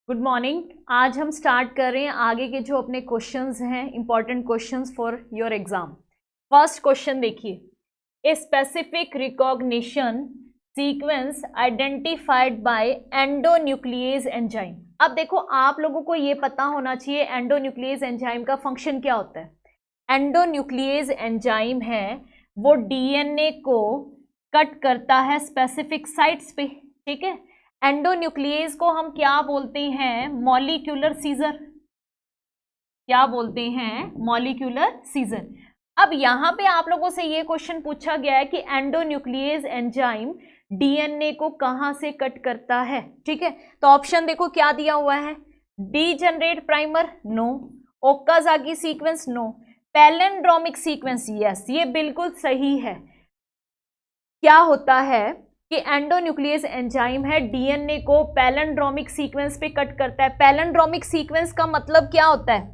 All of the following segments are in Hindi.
Good morning. आज हम स्टार्ट कर रहे हैं आगे के जो अपने क्वेश्चंस हैं, important questions for your exam. First question देखिए, a specific recognition sequence identified by endonuclease enzyme. अब देखो, आप लोगों को ये पता होना चाहिए एंडोन्यूक्लियेज एंजाइम का फंक्शन क्या होता है। एंडोन्यूक्लियेज एंजाइम है वो डीएनए को कट करता है स्पेसिफिक साइट्स पे, ठीक है। एंडोन्यूक्लियेज को हम क्या बोलते हैं? Molecular scissor. क्या बोलते हैं? Molecular scissor. अब यहां पे आप लोगों से ये क्वेश्चन पूछा गया है कि एंडोन्यूक्लियेज एंजाइम डीएनए को कहां से कट करता है, ठीक है। तो ऑप्शन देखो क्या दिया हुआ है। Degenerate primer, no. Okazaki sequence, no. Palindromic sequence, yes, ये बिल्कुल सही है। क्या होता है कि एंडोन्यूक्लियस एंजाइम है डीएनए को पैलिंड्रोमिक सीक्वेंस पे कट करता है। पैलिंड्रोमिक सीक्वेंस का मतलब क्या होता है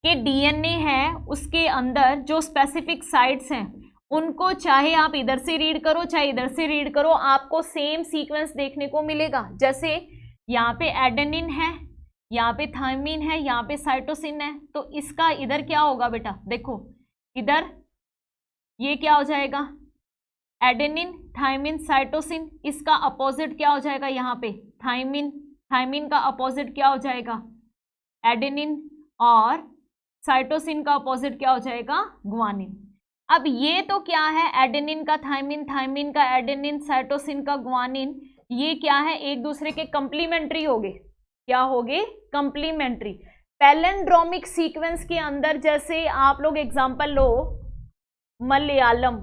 कि डीएनए है उसके अंदर जो स्पेसिफिक साइट्स हैं उनको चाहे आप इधर से रीड करो चाहे इधर से रीड करो, आपको सेम सीक्वेंस देखने को मिलेगा। जैसे यहाँ पे एडेनिन है, यहाँ पे थायमिन है, यहाँ पे साइटोसिन है, तो इसका इधर क्या होगा बेटा? देखो इधर ये क्या हो जाएगा? Adenine, thymine, cytosine. इसका अपोजिट क्या हो जाएगा? यहाँ पे थायमिन। थायमिन का अपोजिट क्या हो जाएगा? एडेनिन। और साइटोसिन का अपोजिट क्या हो जाएगा? ग्वानिन। अब ये तो क्या है? एडेनिन का थायमिन, थायमिन का एडेनिन, साइटोसिन का ग्वानिन। ये क्या है? एक दूसरे के कंप्लीमेंट्री हो गए। क्या हो गए? कंप्लीमेंट्री। पैलिंड्रोमिक सीक्वेंस के अंदर जैसे आप लोग एग्जांपल लो, मलयालम,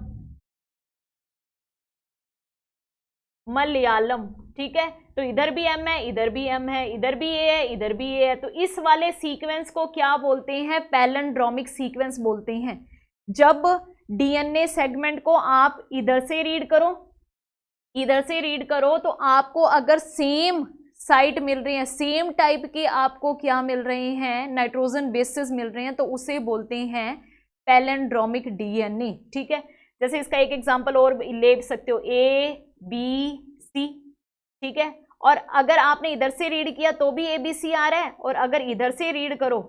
मलयालम, ठीक है। तो इधर भी एम है, इधर भी एम है, इधर भी ए है, इधर भी ए है। तो इस वाले सीक्वेंस को क्या बोलते हैं? पैलिंड्रोमिक सीक्वेंस बोलते हैं। जब डीएनए सेगमेंट को आप इधर से रीड करो, इधर से रीड करो, तो आपको अगर सेम साइट मिल रही है, सेम टाइप के आपको क्या मिल रहे हैं? नाइट्रोजन बेसेस मिल रहे हैं, तो उसे बोलते हैं पैलिंड्रोमिक डीएनए, ठीक है। जैसे इसका एक एग्जांपल और ले सकते हो, ए बी सी, ठीक है। और अगर आपने इधर से रीड किया तो भी एबीसी आ रहा है, और अगर इधर से रीड करो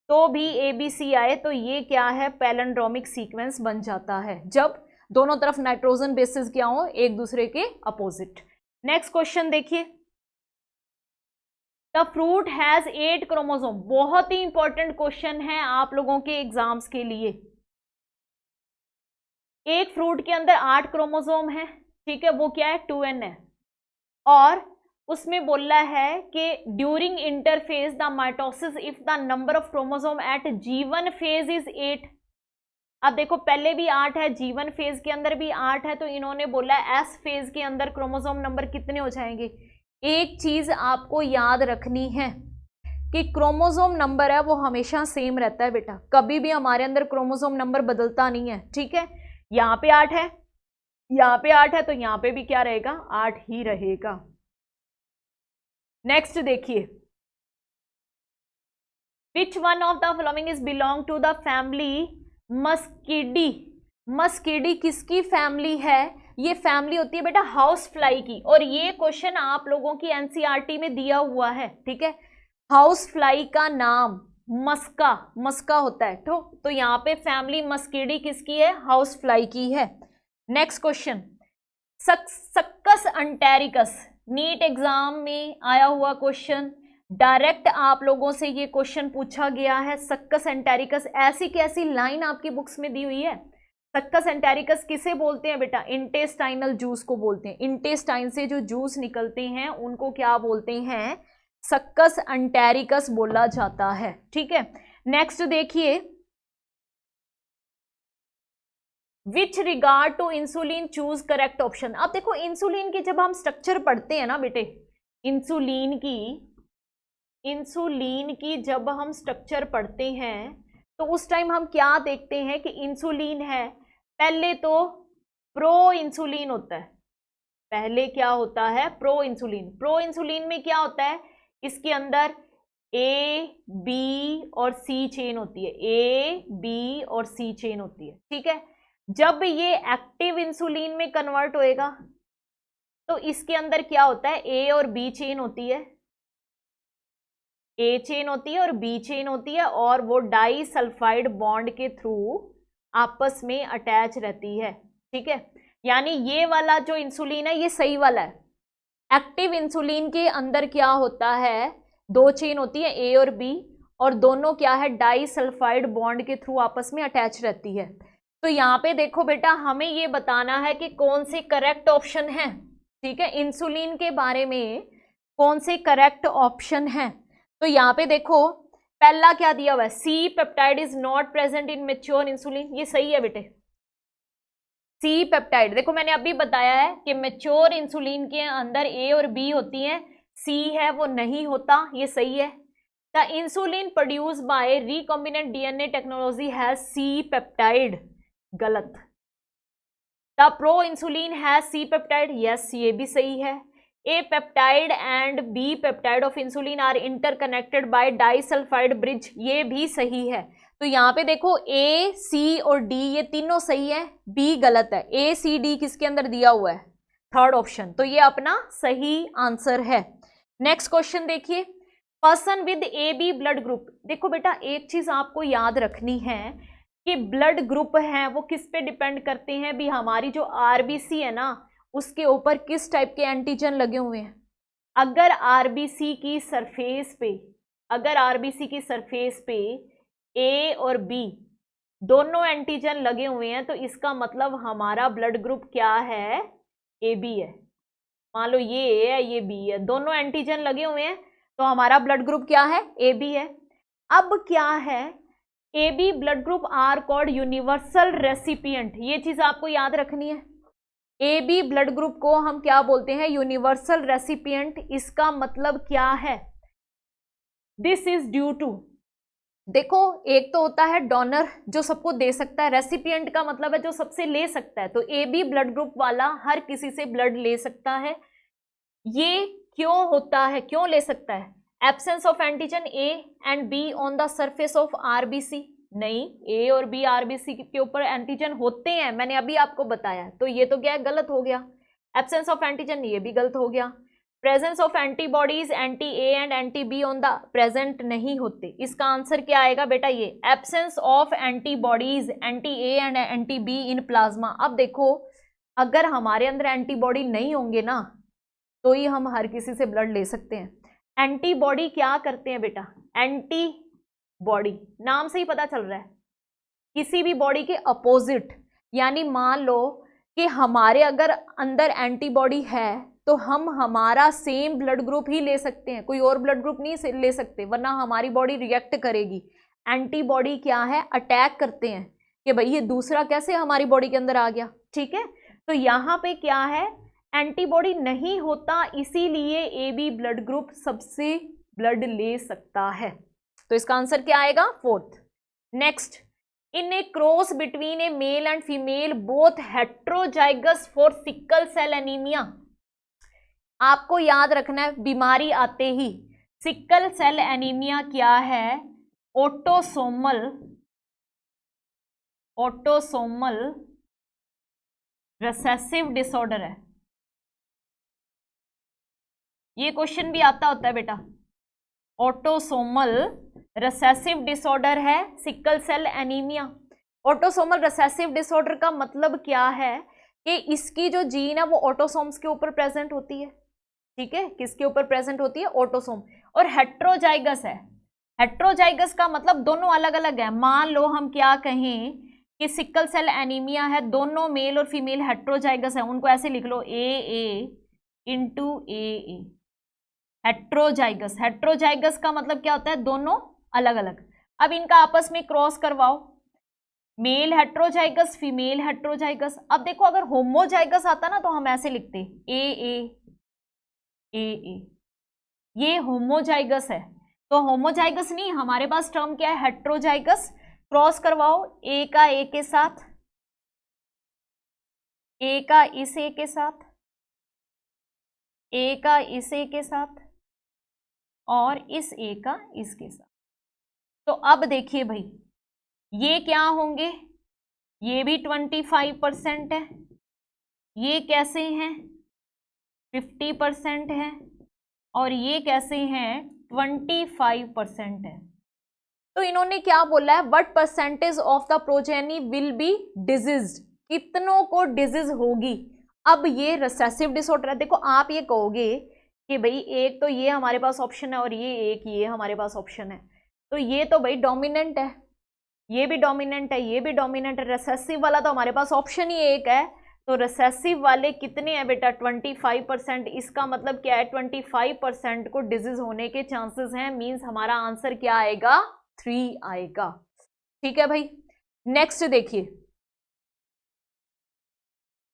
तो भी एबीसी आए, तो ये क्या है? पैलिंड्रोमिक सीक्वेंस बन जाता है जब दोनों तरफ नाइट्रोजन बेसिस क्या हो? एक दूसरे के अपोजिट। नेक्स्ट क्वेश्चन देखिए, द फ्रूट हैज 8 क्रोमोसोम। बहुत ही इंपॉर्टेंट क्वेश्चन है आप लोगों के एग्जाम्स के लिए। एक फ्रूट के अंदर 8 क्रोमोसोम है, ठीक है। वो क्या है? 2n है। और उसमें बोल रहा है कि during interphase the mitosis if the number of chromosome at G1 phase is 8। अब देखो पहले भी 8 है, G1 फेज के अंदर भी 8 है, तो इन्होंने बोला है S फेज के अंदर क्रोमोसोम नंबर कितने हो जाएंगे? एक चीज आपको याद रखनी है कि क्रोमोसोम नंबर है वो हमेशा सेम रहता है बेटा, कभी भी हमारे अंदर क्रोमोसोम नंबर बदलता नहीं है, ठीक है। यहाँ पे 8 है, यहाँ पे 8 है, तो यहाँ पे भी क्या रहेगा? 8 ही रहेगा। नेक्स्ट देखिए, which one of the following is belong to the family Muscidae. Muscidae किसकी फैमिली है? ये फैमिली होती है बेटा हाउस फ्लाई की, और ये क्वेश्चन आप लोगों की एनसीईआरटी में दिया हुआ है, ठीक है। हाउस फ्लाई का नाम मस्का, मस्का होता है। तो यहाँ पे फैमिली मस्किडी किसकी है? हाउस फ्लाई की है। Next question, Succus entericus, NEET exam में आया हुआ क्वेश्चन, डायरेक्ट आप लोगों से ये क्वेश्चन पूछा गया है। सक्कस एंटेरिकस ऐसी कैसी लाइन आपकी बुक्स में दी हुई है? सक्कस एंटेरिकस किसे बोलते हैं बेटा? इंटेस्टाइनल जूस को बोलते हैं। इंटेस्टाइन से जो जूस निकलते हैं उनको क्या बोलते हैं? सक्कस एंटेरिकस बोला जाता है, ठीक है। नेक्स्ट देखिए, which regard to insulin choose correct option. अब देखो इंसुलिन की जब हम स्ट्रक्चर पढ़ते हैं ना बेटे, इंसुलिन की जब हम स्ट्रक्चर पढ़ते हैं तो उस टाइम हम क्या देखते हैं कि इंसुलिन है, पहले तो प्रो इंसुलिन होता है। पहले क्या होता है? Pro insulin. प्रो इंसुलिन में क्या होता है? इसके अंदर ए बी और सी चेन होती है, ए बी और सी चेन होती है, ठीक है। जब ये एक्टिव इंसुलिन में कन्वर्ट होएगा तो इसके अंदर क्या होता है? ए और बी चेन होती है, ए चेन होती है और बी चेन होती है, और वो डाई सल्फाइड बॉन्ड के थ्रू आपस में अटैच रहती है। ठीक है, यानी ये वाला जो इंसुलिन है ये सही वाला है। एक्टिव इंसुलिन के अंदर क्या होता है, दो चेन होती है ए और बी, और दोनों क्या है, डाई सल्फाइड बॉन्ड के थ्रू आपस में अटैच रहती है। तो यहाँ पे देखो बेटा, हमें ये बताना है कि कौन से करेक्ट ऑप्शन है। ठीक है, इंसुलिन के बारे में कौन से करेक्ट ऑप्शन है। तो यहाँ पे देखो, पहला क्या दिया हुआ है, C peptide is not present in mature insulin, ये सही है बेटे। सी पेप्टाइड, देखो मैंने अभी बताया है कि मेच्योर इंसुलिन के अंदर ए और बी होती हैं, सी है वो नहीं होता, ये सही है। The insulin produce by recombinant DNA technology has C peptide, गलत। The pro insulin has C peptide, yes ये भी सही है। A peptide and B peptide of insulin are interconnected by disulphide bridge, ये भी सही है। तो यहाँ पे देखो ए सी और डी ये तीनों सही है, बी गलत है। ए सी डी किसके अंदर दिया हुआ है, थर्ड ऑप्शन, तो ये अपना सही आंसर है। नेक्स्ट क्वेश्चन देखिए, person with A B blood group. देखो बेटा, एक चीज आपको याद रखनी है कि ब्लड ग्रुप है वो किस पे डिपेंड करते हैं भी, हमारी जो आरबीसी है ना उसके ऊपर किस टाइप के एंटीजन लगे हुए हैं। अगर आरबीसी की सरफेस पे, अगर आरबीसी की सरफेस पे ए और बी दोनों एंटीजन लगे हुए हैं, तो इसका मतलब हमारा ब्लड ग्रुप क्या है, ए बी है। मान लो ये ए है ये बी है, दोनों एंटीजन लगे हुए हैं, तो हमारा ब्लड ग्रुप क्या है, ए बी है। अब क्या है, A B blood group are called universal recipient, ये चीज आपको याद रखनी है। ए बी ब्लड ग्रुप को हम क्या बोलते हैं, यूनिवर्सल रेसिपिएंट। इसका मतलब क्या है, दिस इज ड्यू टू, देखो एक तो होता है डोनर जो सबको दे सकता है, रेसिपिएंट का मतलब है जो सबसे ले सकता है। तो ए बी ब्लड ग्रुप वाला हर किसी से ब्लड ले सकता है। ये क्यों होता है, क्यों ले सकता है, absence of antigen A and be on the surface of RBC, नहीं ए और बी आरबीसी के ऊपर एंटीजन होते हैं, मैंने अभी आपको बताया। तो ये तो क्या है, गलत हो गया। एब्सेंस ऑफ एंटीजन, ये भी गलत हो गया। Presence of antibodies anti A and anti be on the, present नहीं होते। इसका आंसर क्या आएगा बेटा, ये absence of antibodies anti A and anti be in plasma. अब देखो, अगर हमारे अंदर एंटीबॉडी नहीं होंगे ना तो ही हम हर किसी से ब्लड ले सकते हैं। एंटीबॉडी क्या करते हैं बेटा, एंटीबॉडी नाम से ही पता चल रहा है, किसी भी बॉडी के अपोजिट। यानी मान लो कि हमारे अगर अंदर एंटीबॉडी है तो हम हमारा सेम ब्लड ग्रुप ही ले सकते हैं, कोई और ब्लड ग्रुप नहीं ले सकते, वरना हमारी बॉडी रिएक्ट करेगी। एंटीबॉडी क्या है, अटैक करते हैं कि भाई ये दूसरा कैसे हमारी बॉडी के अंदर आ गया। ठीक है, तो यहाँ पे क्या है, एंटीबॉडी नहीं होता, इसीलिए ए बी ब्लड ग्रुप सबसे ब्लड ले सकता है। तो इसका आंसर क्या आएगा, fourth. Next, in a cross between a male and female both heterozygous for sickle cell anaemia. आपको याद रखना है, बीमारी आते ही सिकल सेल एनीमिया क्या है, ऑटोसोमल रिसेसिव डिसऑर्डर है। ये क्वेश्चन भी आता होता है बेटा, ऑटोसोमल रिसेसिव डिसऑर्डर है sickle cell anaemia. Autosomal recessive disorder का मतलब क्या है कि इसकी जो जीन है वो ऑटोसोम्स के ऊपर प्रेजेंट होती है। ठीक है, किसके ऊपर प्रेजेंट होती है, ऑटोसोम। और हेट्रोजाइगस है, हेट्रोजाइगस का मतलब दोनों अलग अलग है। मान लो हम क्या कहें कि सिकल सेल एनीमिया है, दोनों मेल और फीमेल हेट्रोजाइगस है, उनको ऐसे लिख लो ए इंटू ए। हेट्रोजाइगस, हेट्रोजाइगस का मतलब क्या होता है, दोनों अलग अलग। अब इनका आपस में क्रॉस करवाओ, मेल हेट्रोजाइगस फीमेल हेट्रोजाइगस। अब देखो अगर होमोजाइगस आता ना तो हम ऐसे लिखते ए, ये होमोजाइगस है। तो होमोजाइगस नहीं, हमारे पास टर्म क्या है, हेट्रोजाइगस। क्रॉस करवाओ, ए का ए के साथ, ए का इस ए के साथ, ए का इस ए के साथ, और इस ए का इसके साथ। तो अब देखिए भाई, ये क्या होंगे, ये भी 25% है, ये कैसे हैं 50% है, और ये कैसे हैं 25% है। तो इन्होंने क्या बोला है, what percentage of the progeny will be diseased, कितनों को डिजीज होगी। अब ये रिसेसिव डिसऑर्डर है। देखो आप ये कहोगे कि भाई एक तो ये हमारे पास ऑप्शन है और ये हमारे पास ऑप्शन है, तो ये तो भाई डोमिनेंट है, ये भी डोमिनेंट है, ये भी डोमिनेंट है, रिसेसिव वाला तो हमारे पास ऑप्शन ही एक है। तो रिसेसिव वाले कितने हैं बेटा 25%। इसका मतलब क्या है 25% को डिजीज होने के चांसेस हैं, मींस हमारा आंसर क्या आएगा 3 आएगा। ठीक है भाई। नेक्स्ट देखिए,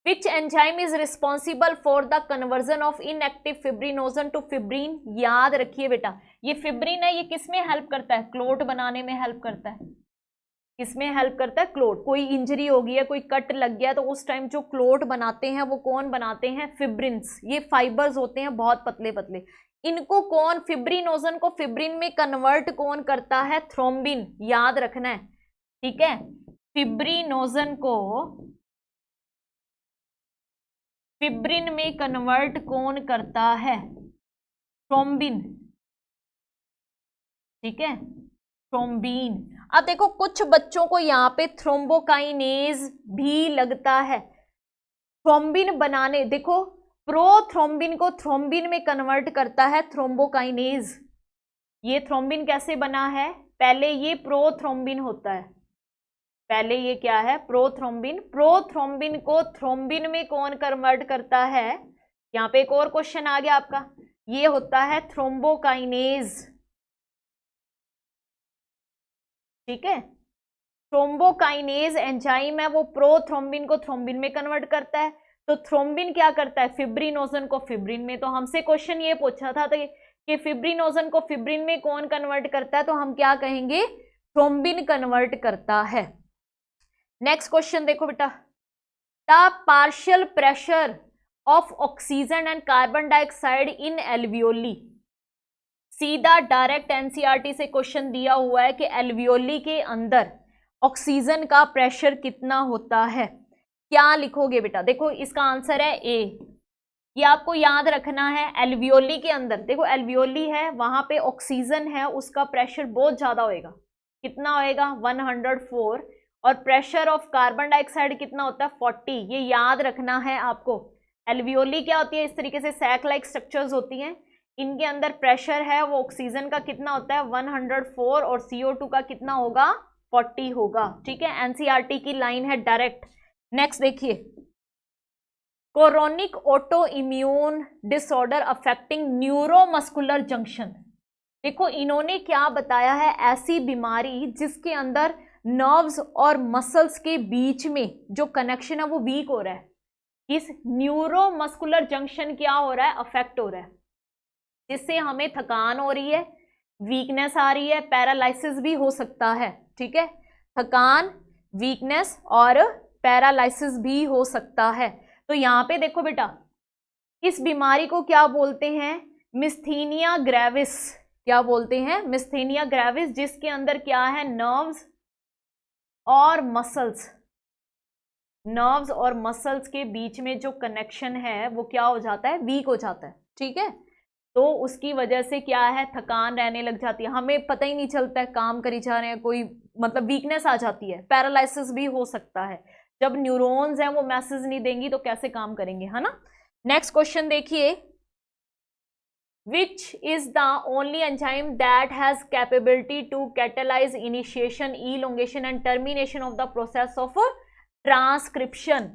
which enzyme is responsible for the conversion of inactive fibrinogen to fibrin. याद रखिए बेटा, ये फिब्रिन है, ये किस में हेल्प करता है, क्लोट बनाने में हेल्प करता है। किसमें हेल्प करता है, क्लोट। कोई इंजरी हो गई है, कोई कट लग गया, तो उस टाइम जो क्लोट बनाते हैं वो कौन बनाते हैं, फिब्रिन्स। ये फाइबर्स होते हैं बहुत पतले पतले, इनको कौन, फिब्रिनोजन को फिब्रिन में कन्वर्ट कौन करता है, थ्रोम्बिन। याद रखना है, ठीक है। फिब्रिनोजन को फिब्रिन में कन्वर्ट कौन करता है, थ्रोम्बिन, ठीक है, थ्रोम्बीन। अब देखो कुछ बच्चों को यहाँ पे थ्रोम्बोकाइनेज भी लगता है थ्रोम्बिन बनाने। देखो प्रोथ्रोम्बिन को थ्रोम्बिन में कन्वर्ट करता है थ्रोम्बोकाइनेज। ये थ्रोम्बिन कैसे बना है, पहले ये प्रोथ्रोम्बिन होता है, पहले ये क्या है, प्रोथ्रोम्बिन। प्रोथ्रोम्बिन को थ्रोम्बिन में कौन कन्वर्ट करता है, यहाँ पे एक और क्वेश्चन आ गया आपका, ये होता है थ्रोम्बोकाइनेज। ठीक है, थ्रोम्बोकाइनेज एंजाइम है, वो प्रोथ्रोम्बिन को थ्रोम्बिन में कन्वर्ट करता है। तो थ्रोम्बिन क्या करता है, फिब्रिनोजन को फिब्रिन में। तो हमसे क्वेश्चन ये पूछा था तो कि फिब्रिनोजन को फिब्रिन में कौन कन्वर्ट करता है, तो हम क्या कहेंगे, थ्रोम्बिन कन्वर्ट करता है। नेक्स्ट क्वेश्चन देखो बेटा, the partial pressure of oxygen and carbon dioxide in alveoli. सीधा डायरेक्ट एनसीईआरटी से क्वेश्चन दिया हुआ है कि एल्वियोली के अंदर ऑक्सीजन का प्रेशर कितना होता है, क्या लिखोगे बेटा। देखो इसका आंसर है ए। ये आपको याद रखना है, एल्वियोली के अंदर, देखो एल्वियोली है, वहां पे ऑक्सीजन है, उसका प्रेशर बहुत ज्यादा होएगा। कितना होएगा 104, और प्रेशर ऑफ कार्बन डाइऑक्साइड कितना होता है 40। ये याद रखना है आपको। एल्वियोली क्या होती है, इस तरीके से सैक लाइक स्ट्रक्चर्स होती हैं, इनके अंदर प्रेशर है वो ऑक्सीजन का कितना होता है 104, और CO2 का कितना होगा 40 होगा। ठीक है, एनसीईआरटी की लाइन है डायरेक्ट। नेक्स्ट देखिए, chorionic auto immune disorder affecting neuromuscular junction. देखो इन्होंने क्या बताया है, ऐसी बीमारी जिसके अंदर नर्व्स और मसल्स के बीच में जो कनेक्शन है वो वीक हो रहा है। इस न्यूरोमस्कुलर जंक्शन क्या हो रहा है, अफेक्ट हो रहा है, जिससे हमें थकान हो रही है, वीकनेस आ रही है, पैरालाइसिस भी हो सकता है। ठीक है, थकान, वीकनेस और पैरालाइसिस भी हो सकता है। तो यहाँ पे देखो बेटा, इस बीमारी को क्या बोलते हैं, मिस्थीनिया ग्रेविस। क्या बोलते हैं, मिस्थीनिया ग्रेविस, जिसके अंदर क्या है, नर्व्स और मसल्स, नर्व्स और मसल्स के बीच में जो कनेक्शन है वो क्या हो जाता है, वीक हो जाता है। ठीक है, तो उसकी वजह से क्या है, थकान रहने लग जाती है, हमें पता ही नहीं चलता है काम करी जा रहे हैं, कोई मतलब वीकनेस आ जाती है, पैरालाइसिस भी हो सकता है। जब न्यूरॉन्स हैं वो मैसेज नहीं देंगी तो कैसे काम करेंगे, है ना। नेक्स्ट क्वेश्चन देखिए, which is the only enzyme that has capability to catalyze initiation, elongation and termination of the process of transcription।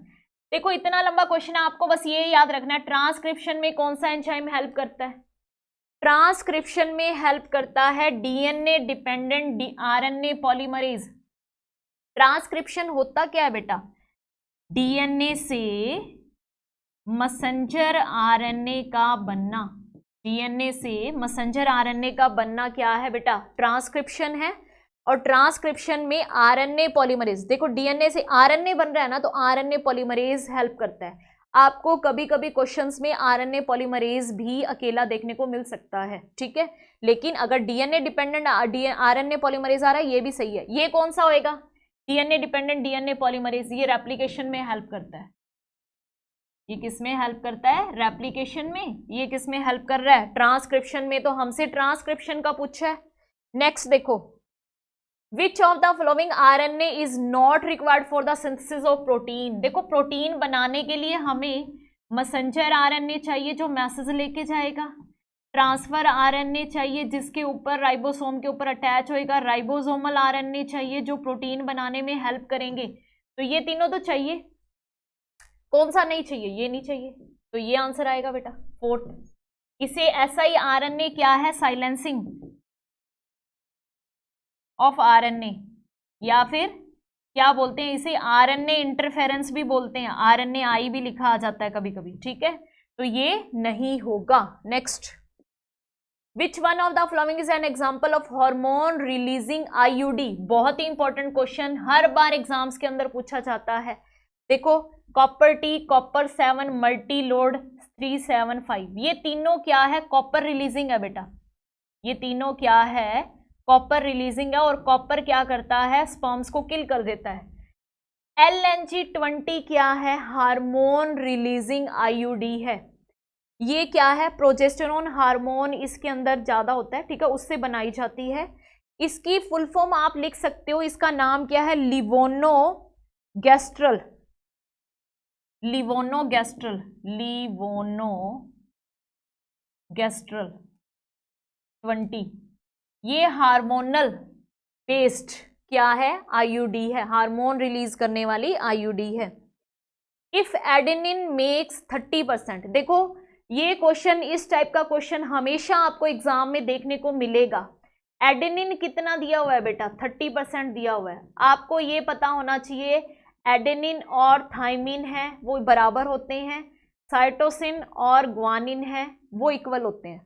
देखो इतना लंबा क्वेश्चन है, आपको बस ये याद रखना है, ट्रांसक्रिप्शन में कौन सा एंजाइम हेल्प करता है, ट्रांसक्रिप्शन में हेल्प करता है DNA dependent RNA polymerase. Transcription होता क्या है बेटा, डीएनए से मैसेंजर आरएनए का बनना, डीएनए से मैसेंजर आरएनए का बनना क्या है बेटा, ट्रांसक्रिप्शन है। और ट्रांसक्रिप्शन में आरएनए पॉलीमरेज, देखो डीएनए से आरएनए बन रहा है ना, तो आरएनए पॉलीमरेज हेल्प करता है। आपको कभी कभी क्वेश्चंस में आरएनए पॉलीमरेज भी अकेला देखने को मिल सकता है। ठीक है, लेकिन अगर डीएनए डिपेंडेंट आरएनए पॉलीमरेज आ रहा है, ये भी सही है। ये कौन सा होएगा, डीएनए डिपेंडेंट डीएनए पॉलीमरेज, ये रेप्लिकेशन में हेल्प करता है। ये किस में हेल्प करता है? रेप्लिकेशन में। ये किस में हेल्प कर रहा है? ट्रांसक्रिप्शन में। तो हमसे ट्रांसक्रिप्शन का पूछा है। नेक्स्ट देखो, विच of the following RNA is not required for the synthesis of protein. देखो प्रोटीन बनाने के लिए हमें मैसेंजर आरएनए चाहिए जो मैसेज लेके जाएगा, ट्रांसफर आरएनए चाहिए जिसके ऊपर राइबोसोम के ऊपर अटैच होएगा, राइबोसोमल आरएनए चाहिए जो प्रोटीन बनाने में हेल्प करेंगे। तो ये तीनों तो चाहिए, कौन सा नहीं चाहिए? ये नहीं चाहिए, तो ये आंसर आएगा बेटा फोर्थ। इसे एसआई आरएनए क्या है? साइलेंसिंग ऑफ आरएनए, या फिर क्या बोलते हैं इसे? आरएनए इंटरफेरेंस भी बोलते हैं, आरएनए आई भी लिखा आ जाता है कभी कभी, ठीक है। तो ये नहीं होगा। Next, which one of the following is an example of hormone releasing IUD. बहुत ही इंपॉर्टेंट क्वेश्चन, हर बार एग्जाम्स के अंदर पूछा जाता है। देखो copper T, copper 7, multi load 375, ये तीनों क्या है? कॉपर रिलीजिंग है बेटा। ये तीनों क्या है? कॉपर रिलीजिंग है। और कॉपर क्या करता है? स्पर्म्स को किल कर देता है। LNG20 क्या है? हार्मोन रिलीजिंग आईयूडी है। ये क्या है? प्रोजेस्टेरोन हार्मोन इसके अंदर ज्यादा होता है, ठीक है, उससे बनाई जाती है। इसकी फुल फॉर्म आप लिख सकते हो, इसका नाम क्या है? लिवोनोगेस्ट्रल। लिवोनोगेस्ट्रल, लिवोनोगेस्ट्रल 20। ये हार्मोनल बेस्ड क्या है? आईयूडी है, हार्मोन रिलीज करने वाली आईयूडी है। इफ एडेनिन मेक्स 30%, देखो ये क्वेश्चन, इस टाइप का क्वेश्चन हमेशा आपको एग्जाम में देखने को मिलेगा। एडेनिन कितना दिया हुआ है बेटा? 30% दिया हुआ है। आपको ये पता होना चाहिए एडेनिन और थाइमिन है वो बराबर होते हैं, साइटोसिन और ग्वानिन है वो इक्वल होते हैं।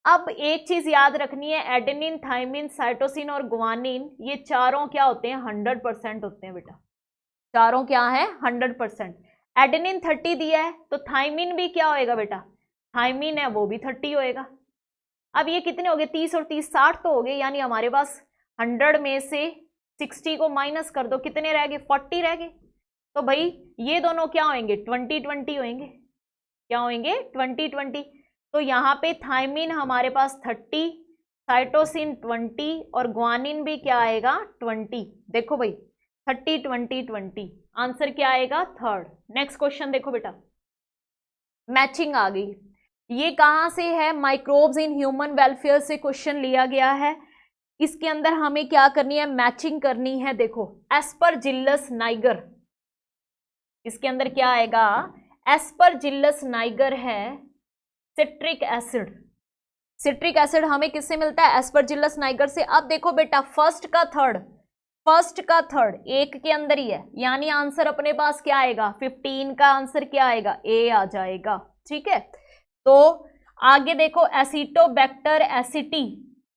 अब एक चीज याद रखनी है, एडेनिन, थाइमिन, साइटोसिन और ग्वानिन ये चारों क्या होते हैं? 100% होते हैं बेटा। चारों क्या है? 100%। एडेनिन 30 दिया है तो थाइमिन भी क्या होएगा बेटा? थाइमिन है वो भी 30 होएगा। अब ये कितने हो गए? 30 और 30 60 तो हो गए, यानी हमारे पास 100 में से 60 को माइनस कर दो, कितने रह गए? 40 रह गए। तो भाई ये दोनों क्या होंगे? 20-20 होंगे। क्या होंगे? 20-20। तो यहाँ पे थाइमिन हमारे पास 30, साइटोसिन 20 और ग्वानिन भी क्या आएगा? 20। देखो भाई 30-20-20, आंसर क्या आएगा? थर्ड। नेक्स्ट क्वेश्चन देखो बेटा, मैचिंग आ गई। ये कहां से है? माइक्रोब्स इन ह्यूमन वेलफेयर से क्वेश्चन लिया गया है। इसके अंदर हमें क्या करनी है? मैचिंग करनी है। देखो एस्परजिलस नाइगर, इसके अंदर क्या आएगा? एस्परजिलस नाइगर है सिट्रिक एसिड। सिट्रिक एसिड हमें किससे मिलता है? एस्परजिलस नाइगर से। अब देखो बेटा फर्स्ट का थर्ड एक के अंदर ही है, यानी आंसर अपने पास क्या आएगा? 15 का आंसर क्या आएगा? ए आ जाएगा, ठीक है। तो आगे देखो एसिटोबैक्टर एसिटी,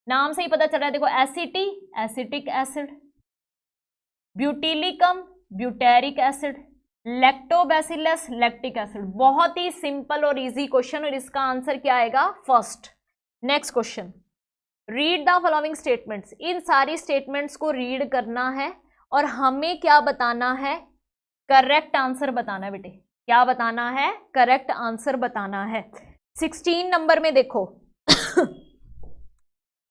नाम से ही पता चल रहा है। देखो aceti acetic acid, butylicum butyric acid, lactobacillus lactic acid. बहुत ही सिंपल और इजी क्वेश्चन, और इसका आंसर क्या आएगा? First. Next question, read the following statements. इन सारी स्टेटमेंट्स को रीड करना है और हमें क्या बताना है? करेक्ट आंसर बताना है बेटे। क्या बताना है? करेक्ट आंसर बताना है। 16 नंबर में देखो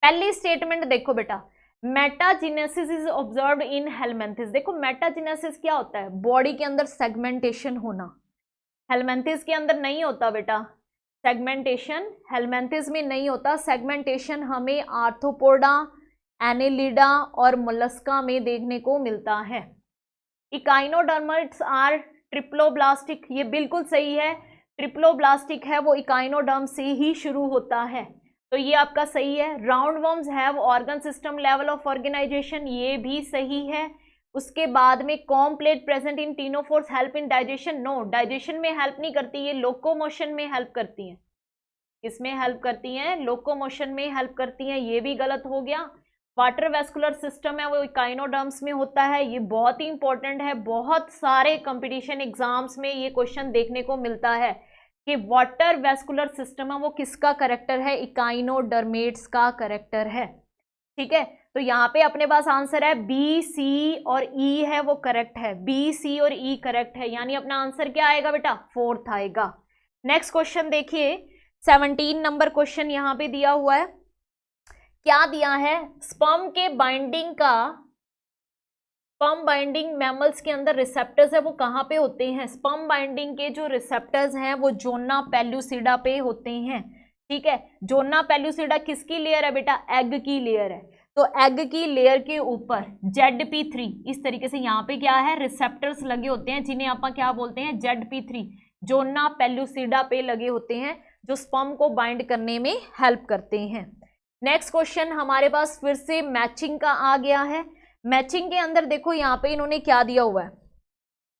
पहली स्टेटमेंट देखो बेटा, मेटाजिनेसिस इज ऑब्जर्व्ड इन हेलमेंथिस। देखो मेटाजिनेसिस क्या होता है? बॉडी के अंदर सेगमेंटेशन होना। हेलमेंथिस के अंदर नहीं होता बेटा सेगमेंटेशन, हेलमेंथिस में नहीं होता। सेगमेंटेशन हमें आर्थ्रोपोडा, एनेलिडा और मोलस्का में देखने को मिलता है। इकाइनोडर्मिट्स आर ट्रिप्लोब्लास्टिक, ये बिल्कुल सही है, ट्रिप्लोब्लास्टिक है वो इकाइनोडर्म से ही शुरू होता है, तो ये आपका सही है। Round worms have organ system level of organisation, ये भी सही है। उसके बाद में comb plate present in ctenophores help in digestion, no digestion में हेल्प नहीं करती, ये लोकोमोशन में हेल्प करती हैं। किसमें हेल्प करती हैं? लोकोमोशन में हेल्प करती हैं, ये भी गलत हो गया। वाटर वेस्कुलर सिस्टम है वो इकाइनोडर्म्स में होता है, ये बहुत ही इंपॉर्टेंट है। बहुत सारे कंपटीशन एग्जाम्स में ये क्वेश्चन देखने को मिलता है कि वाटर वेस्कुलर सिस्टम है वो किसका करेक्टर है? इकाइनोडर्मेट्स का करेक्टर है, ठीक है। तो यहाँ पे अपने पास आंसर है बी, सी और ई है, वो करेक्ट है। बी, सी और ई करेक्ट है, यानी अपना आंसर क्या आएगा बेटा? 4th आएगा। नेक्स्ट क्वेश्चन देखिए, 17 नंबर क्वेश्चन यहाँ पे दिया हुआ है। क्या दिया है? स्पर्म के बाइंडिंग का, स्पर्म बाइंडिंग मैमल्स के अंदर रिसेप्टर्स है वो कहाँ पे होते हैं? स्पर्म बाइंडिंग के जो रिसेप्टर्स हैं वो जोना पेल्लुसिडा पे होते हैं। ठीक है, जोना पेल्लुसिडा किसकी लेयर है बेटा? एग की लेयर है। तो एग की लेयर के ऊपर ZP3 इस तरीके से यहाँ पे क्या है? रिसेप्टर्स लगे होते हैं, जिन्हें आप क्या बोलते हैं? ZP3 जोना पेल्लुसिडा पे लगे होते हैं, जो स्पर्म को बाइंड करने में हेल्प करते हैं। नेक्स्ट क्वेश्चन हमारे पास फिर से मैचिंग का आ गया है। मैचिंग के अंदर देखो यहाँ पे इन्होंने क्या दिया हुआ है?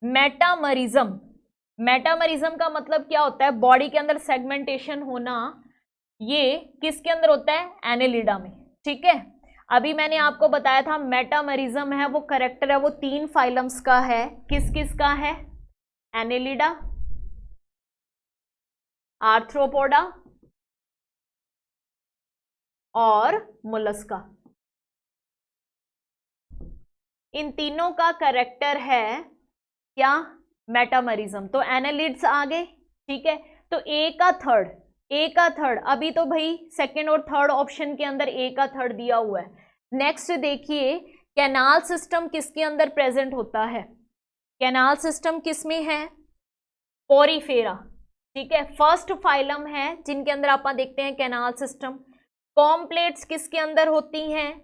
मेटामरिज्म। मेटामरिज्म का मतलब क्या होता है? बॉडी के अंदर सेगमेंटेशन होना। ये किसके अंदर होता है? एनेलिडा में। ठीक है, अभी मैंने आपको बताया था मेटामरिज्म है वो करेक्टर है, वो 3 फाइलम्स का है। किस किस का है? एनेलिडा, आर्थ्रोपोडा और मोलस्का। इन तीनों का करेक्टर है क्या? मेटामरिज्म। तो एनालिड्स आ गए। ठीक है, तो ए का थर्ड, अभी तो भाई सेकंड और थर्ड ऑप्शन के अंदर ए का थर्ड दिया हुआ है। नेक्स्ट देखिए, कैनाल सिस्टम किसके अंदर प्रेजेंट होता है? कैनाल सिस्टम किसमें है? पोरीफेरा। ठीक है, फर्स्ट फाइलम है जिनके अंदर आप देखते हैं कैनाल सिस्टम। कॉम्प्लेट्स किसके अंदर होती हैं?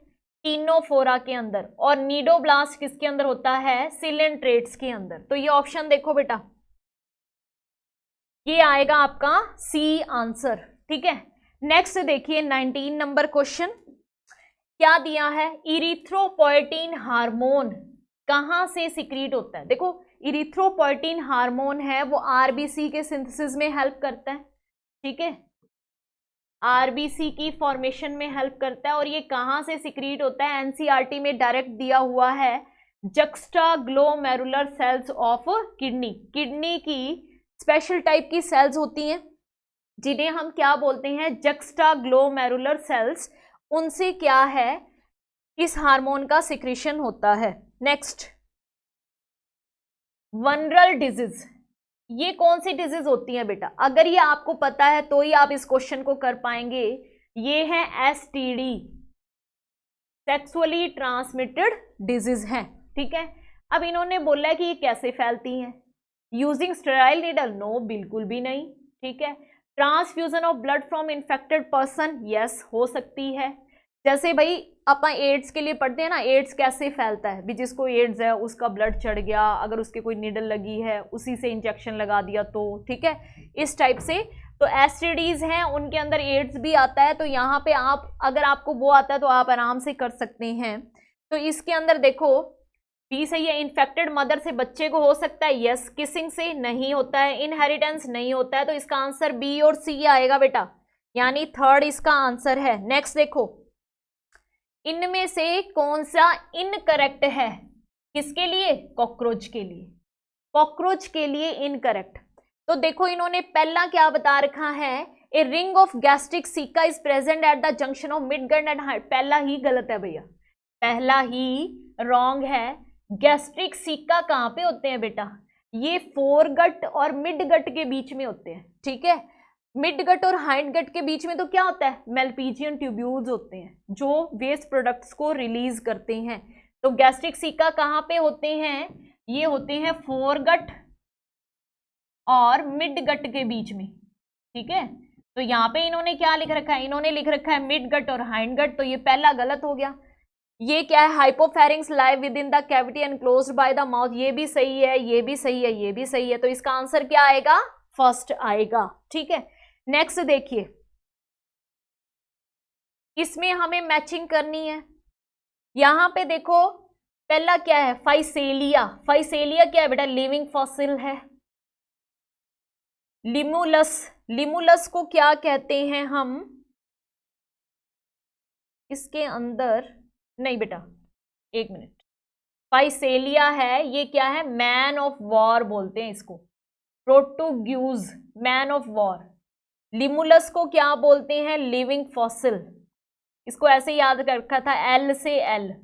टीनोफोरा के अंदर। और नीडोब्लास्ट किसके अंदर होता है? सिलेंट्रेट्स के अंदर। तो ये ऑप्शन देखो बेटा, ये आएगा आपका सी आंसर। ठीक है, नेक्स्ट देखिए 19 नंबर क्वेश्चन क्या दिया है? इरिथ्रोपोएटिन हार्मोन कहां से सिक्रीट होता है? देखो, इरिथ्रोपोएटिन हार्मोन है वो आरबीसी के सिंथेसिस में हेल्प करता है। ठीक है, आरबीसी की फॉर्मेशन में हेल्प करता है। और ये कहां से सिक्रीट होता है? एनसीईआरटी में डायरेक्ट दिया हुआ है, juxtaglomerular cells of kidney. Kidney की स्पेशल टाइप की सेल्स होती हैं जिन्हें हम क्या बोलते हैं? Juxtaglomerular cells. उनसे क्या है? इस हार्मोन का सिक्रीशन होता है। नेक्स्ट, वनरल डिजीज, ये कौन सी डिजीज होती है बेटा? अगर ये आपको पता है तो ही आप इस क्वेश्चन को कर पाएंगे। ये है एसटीडी, सेक्सुअली ट्रांसमिटेड डिजीज है। ठीक है, अब इन्होंने बोला है कि ये कैसे फैलती हैं? Using sterile needle? नो, बिल्कुल भी नहीं। ठीक है, transfusion of blood from infected person? Yes, हो सकती है। जैसे भाई अपन एड्स के लिए पढ़ते हैं ना, एड्स कैसे फैलता है? भी जिसको एड्स है उसका ब्लड चढ़ गया, अगर उसके कोई नीडल लगी है उसी से इंजेक्शन लगा दिया तो। ठीक है, इस टाइप से। तो एसटीडीज हैं उनके अंदर एड्स भी आता है। तो यहाँ पे आप, अगर आपको वो आता है तो आप आराम से कर सकते हैं। तो इसके अंदर देखो, बी सही है। इन्फेक्टेड मदर से बच्चे को हो सकता है? यस। किसिंग से? नहीं होता है। इनहेरिटेंस? नहीं होता है। तो इसका आंसर बी और सी आएगा बेटा, यानी थर्ड इसका आंसर है। नेक्स्ट देखो, इनमें से कौन सा इनकरेक्ट है? किसके लिए? कॉकरोच के लिए। कॉकरोच के लिए इनकरेक्ट। तो देखो इन्होंने पहला क्या बता रखा है? A ring of gastric caeca is present at the junction of mid gut and heart. पहला ही गलत है भैया, पहला ही रॉन्ग है। गैस्ट्रिक सिका कहां पे होते हैं बेटा? ये फोरगट और मिड गट के बीच में होते हैं। ठीक है, मिड गट और हाइंड गट के बीच में तो क्या होता है? मेल्पिजियन ट्यूब्यूल्स होते हैं जो वेस्ट प्रोडक्ट्स को रिलीज करते हैं। तो गैस्ट्रिक सिका कहां पे होते हैं? ये होते हैं फोरगट और मिड गट के बीच में। ठीक है, तो यहाँ पे इन्होंने क्या लिख रखा है? इन्होंने लिख रखा है मिड गट और हाइंड गट। तो ये पहला गलत हो गया। ये क्या है? Hypopharynx lie with in the cavity enclosed by the mouth. ये भी सही है, ये भी सही है, ये भी सही है। तो इसका आंसर क्या आएगा? फर्स्ट आएगा। ठीक है, नेक्स्ट देखिए, इसमें हमें मैचिंग करनी है। यहां पे देखो पहला क्या है? फाइसेलिया। फाइसेलिया क्या है बेटा? लिविंग फॉसिल है। लिमुलस, लिमुलस को क्या कहते हैं हम? इसके अंदर नहीं बेटा, एक मिनट, फाइसेलिया है। ये क्या है? मैन ऑफ वॉर बोलते हैं इसको, Portuguese, man of war. Limulus को क्या बोलते हैं? Living fossil. इसको ऐसे याद कर रखा था, एल से एल।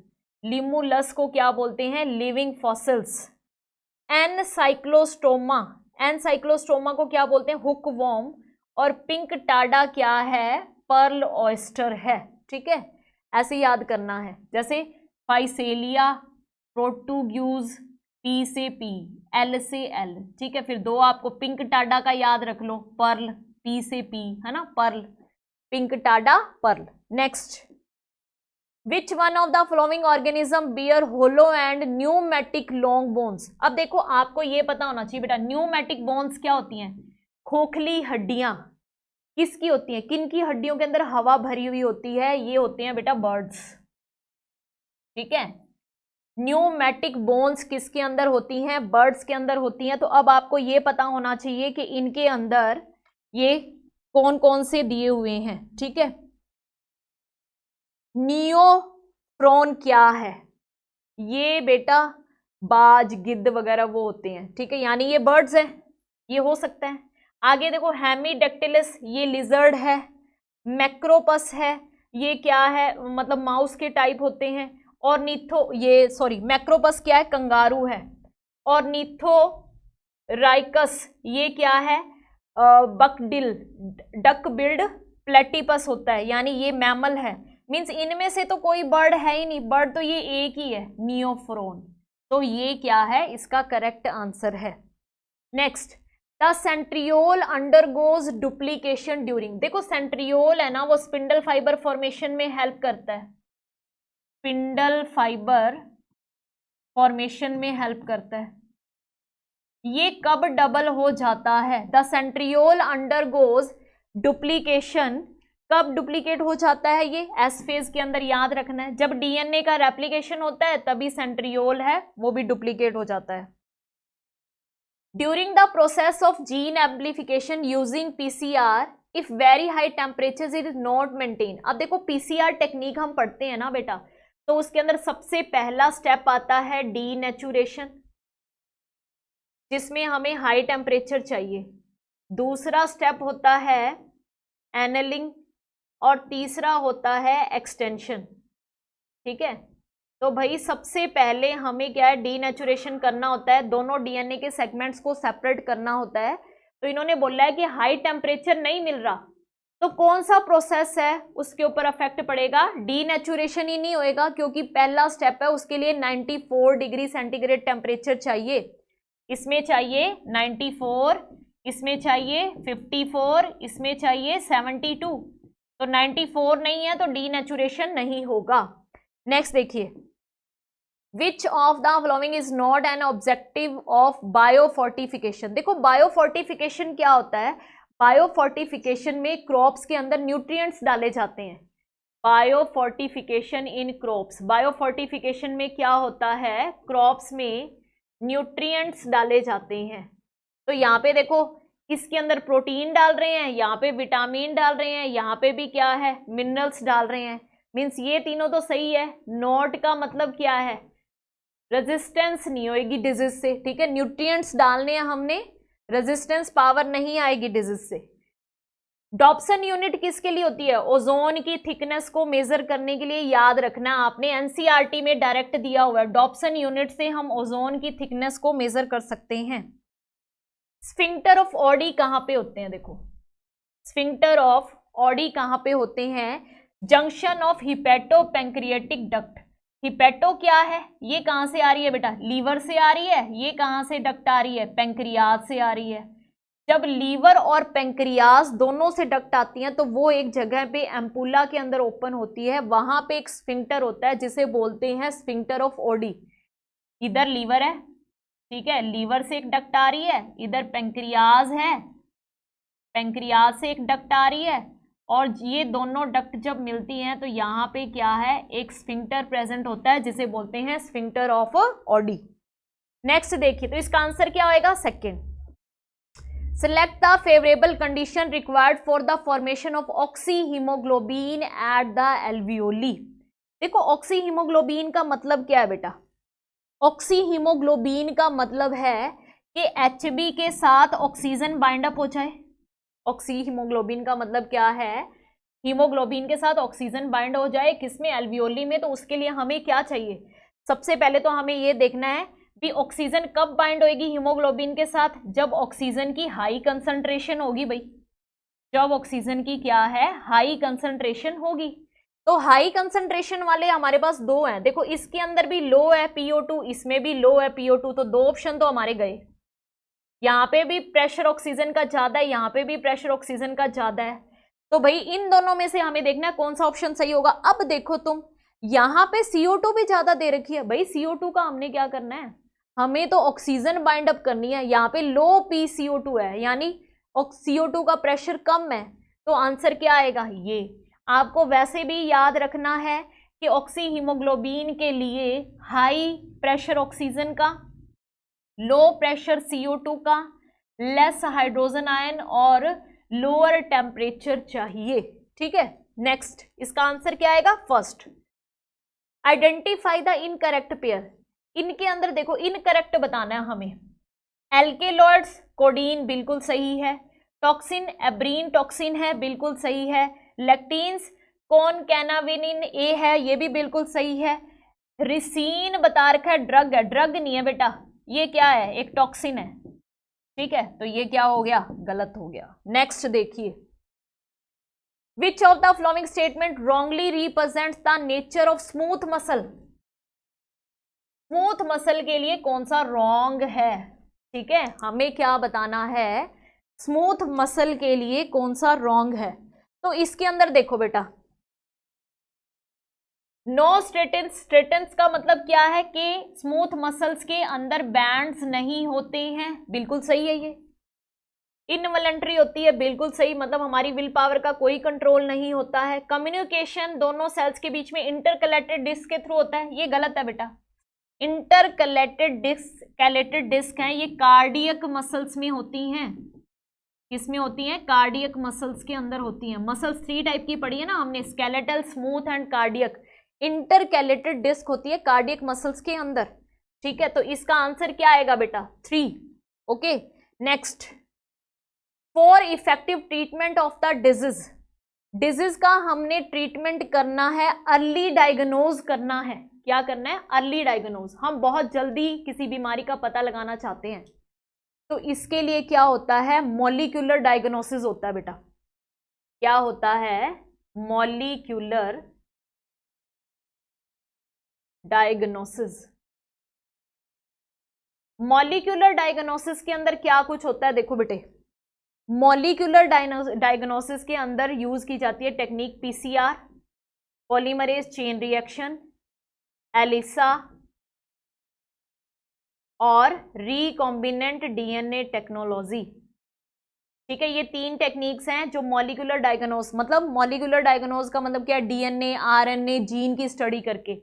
लिमुलस को क्या बोलते हैं? Living fossils. एनसाइक्लोस्टोमा, एनसाइक्लोस्टोमा को क्या बोलते हैं? हुकवॉर्म। और पिंक टाडा क्या है? पर्ल ऑयस्टर है। ठीक है, ऐसे याद करना है। जैसे फाइसेलिया, प्रोटूग्यूज, पी से पी, एल से एल। ठीक है, फिर दो आपको पिंक टाडा का याद रख लो, पर्ल, पी से पी, है ना, पर्ल, पिंक टाडा, pearl. Next, which one of the following organism bear hollow and pneumatic long bones? अब देखो, आपको ये पता होना चाहिए बेटा, न्यूमेटिक बोन्स क्या होती हैं? खोखली हड्डियां। किसकी होती हैं? किन की हड्डियों के अंदर हवा भरी हुई होती है? ये होते हैं बेटा बर्ड्स। ठीक है, न्यूमेटिक बोन्स किसके अंदर होती हैं? बर्ड्स के अंदर होती हैं। तो अब आपको ये पता होना चाहिए कि इनके अंदर ये कौन कौन से दिए हुए हैं। ठीक है, नियोफ्रॉन क्या है? ये बेटा बाज, गिद्ध वगैरह वो होते हैं। ठीक है, यानी ये बर्ड्स हैं, ये हो सकता है। आगे देखो, हेमीडेक्टिलस, ये लिजर्ड है। मैक्रोपस है, ये क्या है? मतलब माउस के टाइप होते हैं। और मैक्रोपस क्या है? कंगारू है। और नीथोराइकस ये क्या है? बकडिल, डक बिल्ड प्लेटिपस होता है, यानी ये मैमल है। मींस इनमें से तो कोई बर्ड है ही नहीं, बर्ड तो ये एक ही है, नियोफ्रॉन। तो ये क्या है? इसका करेक्ट आंसर है। Next, the centriole undergoes duplication during. देखो, सेंट्रियोल है ना, वो स्पिंडल फाइबर फॉर्मेशन में हेल्प करता है, स्पिंडल फाइबर फॉर्मेशन में हेल्प करता है। ये कब डबल हो जाता है? द सेंट्रियोल अंडरगोज डुप्लीकेशन, कब डुप्लीकेट हो जाता है? ये एस फेज के अंदर, याद रखना है। जब डीएनए का रेप्लिकेशन होता है तभी सेंट्रियोल है वो भी डुप्लीकेट हो जाता है। During the process of gene amplification using PCR, if very high temperature is not maintain. अब देखो, पीसीआर टेक्निक हम पढ़ते हैं ना बेटा, तो उसके अंदर सबसे पहला स्टेप आता है डीनेचुरेशन, जिसमें हमें हाई टेम्परेचर चाहिए। दूसरा स्टेप होता है एनलिंग, और तीसरा होता है एक्सटेंशन। ठीक है, तो भाई सबसे पहले हमें क्या है? डीनेचुरेशन करना होता है, दोनों डीएनए के सेगमेंट्स को सेपरेट करना होता है। तो इन्होंने बोला है कि हाई टेम्परेचर नहीं मिल रहा, तो कौन सा प्रोसेस है उसके ऊपर अफेक्ट पड़ेगा? डीनेचुरेशन ही नहीं होएगा, क्योंकि पहला स्टेप है, उसके लिए 94 डिग्री सेंटीग्रेड टेम्परेचर चाहिए। इसमें चाहिए 94, इसमें चाहिए 54, इसमें चाहिए 72। तो 94 नहीं है तो डीनेचुरेशन नहीं होगा। नेक्स्ट देखिए, विच of the following is not an objective of biofortification? देखो, बायोफोर्टिफिकेशन क्या होता है? बायोफोर्टिफिकेशन में क्रॉप्स के अंदर न्यूट्रिएंट्स डाले जाते हैं। बायोफोर्टिफिकेशन इन क्रॉप्स, बायोफोर्टिफिकेशन में क्या होता है? क्रॉप्स में न्यूट्रिएंट्स डाले जाते हैं। तो यहाँ पे देखो, इसके अंदर प्रोटीन डाल रहे हैं, यहाँ पे विटामिन डाल रहे हैं, यहाँ पे भी क्या है? मिनरल्स डाल रहे हैं। मीन्स ये तीनों तो सही है। नॉट का मतलब क्या है? रेजिस्टेंस नहीं होगी डिजीज से। ठीक है, न्यूट्रिएंट्स डालने हैं हमने, रेजिस्टेंस पावर नहीं आएगी डिजीज से। डॉप्सन यूनिट किसके लिए होती है? ओजोन की थिकनेस को मेजर करने के लिए। याद रखना, आपने एनसीईआरटी में डायरेक्ट दिया हुआ है, डॉप्सन यूनिट से हम ओजोन की थिकनेस को मेजर कर सकते हैं। स्फिंक्टर ऑफ ऑडी कहाँ पे होते हैं? देखो, स्फिंक्टर ऑफ ऑडी कहाँ पे होते हैं? Junction of hepato pancreatic duct. Hepato क्या है? ये कहाँ से आ रही है बेटा? लीवर से आ रही है। ये कहाँ से डक्ट आ रही है? पैंक्रियाज से आ रही है। जब लीवर और पैंक्रियाज दोनों से डक्ट आती हैं तो वो एक जगह पे एम्पुला के अंदर ओपन होती है, वहां पे एक स्फिंक्टर होता है जिसे बोलते हैं स्फिंक्टर ऑफ ऑडी। इधर लीवर है, ठीक है, लीवर से एक डक्ट आ रही है, इधर पैंक्रियाज है, पैंक्रियाज से एक डक्ट आ रही है, और ये दोनों डक्ट जब मिलती हैं तो यहाँ पे क्या है? एक स्फिंक्टर प्रेजेंट होता है जिसे बोलते हैं स्फिंक्टर ऑफ ऑडी। नेक्स्ट देखिए, तो इसका आंसर क्या होएगा? Second. Select the favorable condition required for the formation of oxyhemoglobin at the alveoli। देखो, ऑक्सीहीमोग्लोबिन का मतलब क्या है बेटा? ऑक्सीहीमोग्लोबिन का मतलब है कि Hb के साथ ऑक्सीजन बाइंड अप हो जाए। ऑक्सीहीमोग्लोबिन का मतलब क्या है? हीमोग्लोबिन के साथ ऑक्सीजन बाइंड हो जाए किसमें, एल्वियोली में, तो उसके लिए हमें क्या चाहिए, सबसे पहले तो हमें ये देखना है भी ऑक्सीजन कब बाइंड होगी हीमोग्लोबिन के साथ, जब ऑक्सीजन की हाई कंसंट्रेशन होगी भाई, जब ऑक्सीजन की क्या है, हाई कंसंट्रेशन होगी। तो हाई कंसंट्रेशन वाले हमारे पास दो हैं, देखो इसके अंदर भी लो है PO2, इसमें भी लो है PO2, तो दो ऑप्शन तो हमारे गए। यहाँ पे भी प्रेशर ऑक्सीजन का ज्यादा है, यहाँ पे भी प्रेशर ऑक्सीजन का ज्यादा है, तो भाई इन दोनों में से हमें देखना है कौन सा ऑप्शन सही होगा। अब देखो तुम, यहाँ पे CO2 भी ज्यादा दे रखी है, भाई CO2 का हमने क्या करना है, हमें तो ऑक्सीजन बाइंड अप करनी है, यहाँ पे लो PCO2 है, यानी CO2 का प्रेशर कम है, तो आंसर क्या आएगा, ये। आपको वैसे भी याद रखना है कि ऑक्सी हीमोग्लोबिन के लिए हाई प्रेशर ऑक्सीजन का, लो प्रेशर CO2 का, लेस हाइड्रोजन आयन और लोअर टेम्परेचर चाहिए, ठीक है। नेक्स्ट, इसका आंसर क्या आएगा, first. Identify the incorrect pair, इनके अंदर देखो इनकरेक्ट बताना है हमें। एल्केलॉइड्स, कोडीन बिल्कुल सही है, टॉक्सिन एब्रीन टॉक्सिन है, बिल्कुल सही है, लेक्टिन्स कॉनकैनाविनिन ए है, ये भी बिल्कुल सही है, रिसीन बता रखा है ड्रग है, ड्रग नहीं है बेटा, ये क्या है, एक टॉक्सिन है, ठीक है, तो ये क्या हो गया, गलत हो गया। नेक्स्ट देखिए, विच of the following statement wrongly represents the nature of smooth muscle, smooth muscle के लिए कौन सा रॉन्ग है, ठीक है, हमें क्या बताना है, स्मूथ मसल के लिए कौन सा रॉन्ग है। तो इसके अंदर देखो बेटा, नो स्ट्रेटेंस, स्ट्रेटेंस का मतलब क्या है कि स्मूथ मसल्स के अंदर बैंड्स नहीं होते हैं, बिल्कुल सही है ये। इनवॉलंटरी होती है, बिल्कुल सही, मतलब हमारी विल पावर का कोई कंट्रोल नहीं होता है। कम्युनिकेशन दोनों सेल्स के बीच में इंटरकलेटेड डिस्क के थ्रू होता है, ये गलत है बेटा। इंटरकलेटेड डिस्क हैं, ये कार्डियक मसल्स में होती हैं, किसमें होती हैं, कार्डियक मसल्स के अंदर होती हैं। मसल्स 3 टाइप की पढ़ी है ना हमने, skeletal, smooth and cardiac. Intercalated disc होती है कार्डियक मसल्स के अंदर, ठीक है, तो इसका आंसर क्या आएगा बेटा, 3। Okay, next, for effective treatment of the disease, disease का हमने ट्रीटमेंट करना है, अर्ली डायग्नोज करना है, क्या करना है, अर्ली डायग्नोज, हम बहुत जल्दी किसी बीमारी का पता लगाना चाहते हैं, तो इसके लिए क्या होता है, मॉलिक्यूलर डायग्नोसिस होता है बेटा, क्या होता है, मॉलिक्यूलर डायग्नोसिस। मॉलिक्यूलर डायग्नोसिस के अंदर क्या कुछ होता है, देखो बेटे, मॉलिक्यूलर डायग्नोसिस के अंदर यूज की जाती है technique PCR, polymerase chain reaction, ELISA और रिकॉम्बिनेंट DNA टेक्नोलॉजी, ठीक है, ये 3 टेक्निक्स हैं जो मॉलिक्यूलर डायग्नोस, मतलब मॉलिक्यूलर डायग्नोस का मतलब क्या है, DNA, RNA, जीन की स्टडी करके,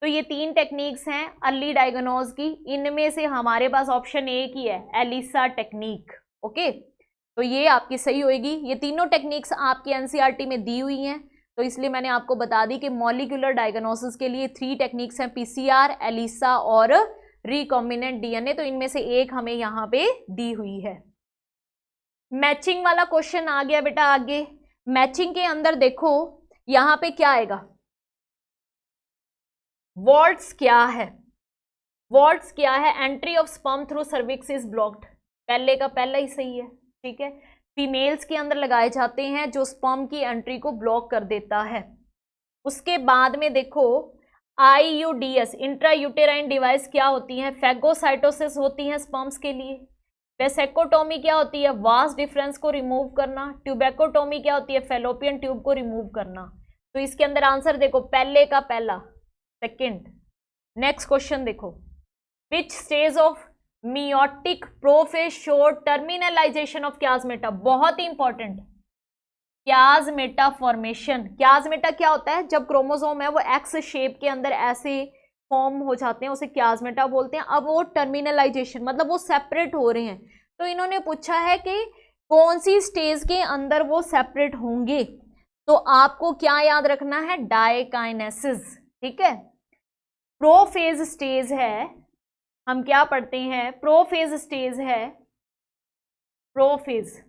तो ये 3 टेक्निक्स हैं अर्ली डायग्नोज की, इनमें से हमारे पास ऑप्शन एक ही है, एलिसा टेक्निक। ओके, तो ये आपकी सही होगी, ये तीनों टेक्निक्स आपकी NCERT में दी हुई हैं, तो इसलिए मैंने आपको बता दी कि मॉलिक्यूलर डायग्नोसिस के लिए 3 टेक्निक्स हैं, PCR, एलिसा और रिकॉम्बिनेंट DNA, तो इनमें से एक हमें यहाँ पे दी हुई है। मैचिंग वाला क्वेश्चन आ गया बेटा आगे। मैचिंग के अंदर देखो यहाँ पे क्या आएगा, वॉल्ट्स क्या है, वॉल्ट्स क्या है, entry of sperm through cervix is blocked, पहले का पहला ही सही है, ठीक है, फीमेल्स के अंदर लगाए जाते हैं जो स्पर्म की एंट्री को ब्लॉक कर देता है। उसके बाद में देखो IUDS, इंट्रायूटेराइन डिवाइस क्या होती है, फैगोसाइटोसिस होती है स्पर्म्स के लिए। वेसेकोटोमी क्या होती है, वास डिफरेंस को रिमूव करना। ट्यूबेकोटोमी क्या होती है, फैलोपियन ट्यूब को रिमूव करना। तो इसके अंदर आंसर देखो, पहले का पहला, सेकंड। नेक्स्ट क्वेश्चन देखो, which stage of meiotic prophase show terminalisation of chiasmata, बहुत ही इंपॉर्टेंट, क्याजमेटा फॉर्मेशन। क्याजमेटा क्या होता है, जब क्रोमोसोम है वो एक्स शेप के अंदर ऐसे फॉर्म हो जाते हैं, उसे क्याजमेटा बोलते हैं। अब वो टर्मिनलाइजेशन मतलब वो सेपरेट हो रहे हैं, तो इन्होंने पूछा है कि कौन सी स्टेज के अंदर वो सेपरेट होंगे, तो आपको क्या याद रखना है, डायकाइनेसिस, ठीक है। प्रोफेज स्टेज है, हम क्या पढ़ते हैं, प्रोफेज स्टेज है, प्रोफेज,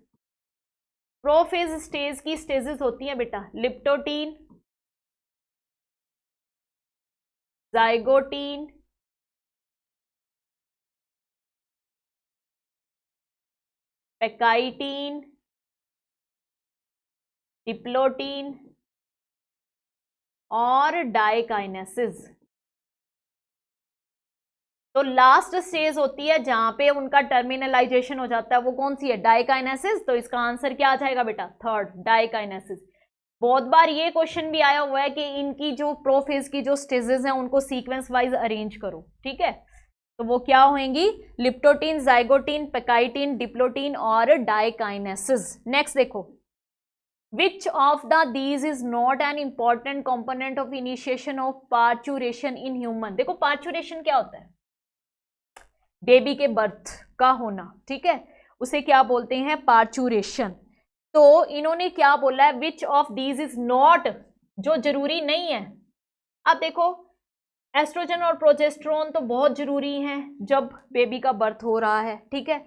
प्रोफेज स्टेज की स्टेजेस होती हैं बेटा, लिप्टोटीन, जाइगोटीन, पेकाइटीन, डिप्लोटीन और डाइकाइनेसिस। तो लास्ट स्टेज होती है जहां पे उनका टर्मिनलाइजेशन हो जाता है, वो कौन सी है? डाइकाइनेसिस। तो इसका आंसर क्या आ जाएगा बेटा? Third, diakinesis. बहुत बार ये क्वेश्चन भी आया हुआ है कि इनकी जो प्रोफेज की जो स्टेजेस हैं उनको सीक्वेंस वाइज अरेंज करो, ठीक है। तो वो क्या होंगी? लिप्टोटीन, जाइगोटीन, पेकाइटीन, डिप्लोटीन और डाइकाइनेसिस। नेक्स्ट देखो, विच of the these is not an important component of initiation of parturition in human. देखो पार्चुरेशन क्या होता है? बेबी के बर्थ का होना, ठीक है, उसे क्या बोलते हैं? पार्चुरेशन। तो इन्होंने क्या बोला है? Which of these is not, जो जरूरी नहीं है। अब देखो एस्ट्रोजन और प्रोजेस्टेरोन तो बहुत जरूरी हैं जब बेबी का बर्थ हो रहा है, ठीक है।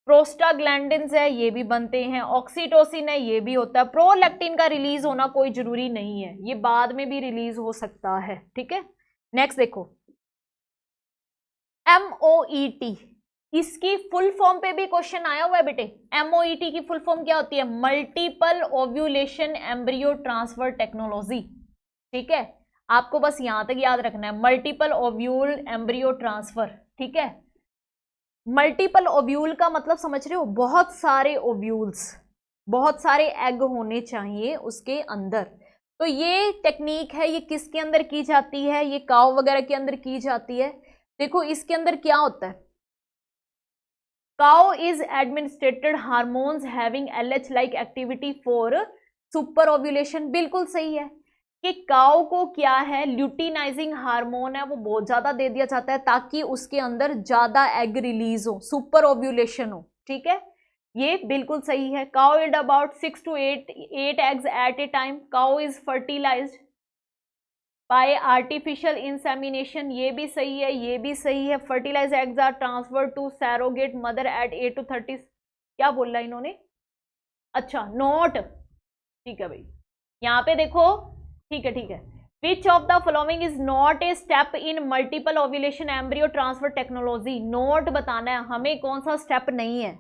प्रोस्टाग्लैंडिन्स है, ये भी बनते हैं। ऑक्सीटोसिन है, ये भी होता है। प्रोलैक्टिन का रिलीज होना कोई जरूरी नहीं है, ये बाद में भी रिलीज हो सकता है, ठीक है। नेक्स्ट देखो, MOET, इसकी फुल फॉर्म पे भी क्वेश्चन आया हुआ है बेटे। MOET की फुल फॉर्म क्या होती है? Multiple ovulation embryo transfer technology, ठीक है। आपको बस यहां तक याद रखना है, मल्टीपल ओव्यूल एम्ब्रियो ट्रांसफर, ठीक है। मल्टीपल ओव्यूल का मतलब समझ रहे हो? बहुत सारे ओव्यूल्स, बहुत सारे एग होने चाहिए उसके अंदर। तो ये टेक्निक है, ये किसके अंदर की जाती है? ये काऊ वगैरह के अंदर की जाती है। देखो इसके अंदर क्या होता है? Cow is administered hormones having LH like activity for super ovulation. बिल्कुल सही है कि काऊ को क्या है? ल्यूटिनाइजिंग हार्मोन है, वो बहुत ज्यादा दे दिया जाता है ताकि उसके अंदर ज्यादा एग रिलीज हो, सुपर ओव्यूलेशन हो, ठीक है। ये बिल्कुल सही है। काऊ इड about 6 to 8 eggs at a time. Cow is fertilised by artificial insemination, ये भी सही है, ये भी सही है। Fertilise eggs are transfer to surrogate mother at 8 to 30। क्या बोल रहा है इन्होंने? अच्छा नोट, ठीक है भाई, यहाँ पे देखो, ठीक है ठीक है। विच of the following is not a step in multiple ovulation embryo transfer technology. Note बताना है हमें कौन सा स्टेप नहीं है।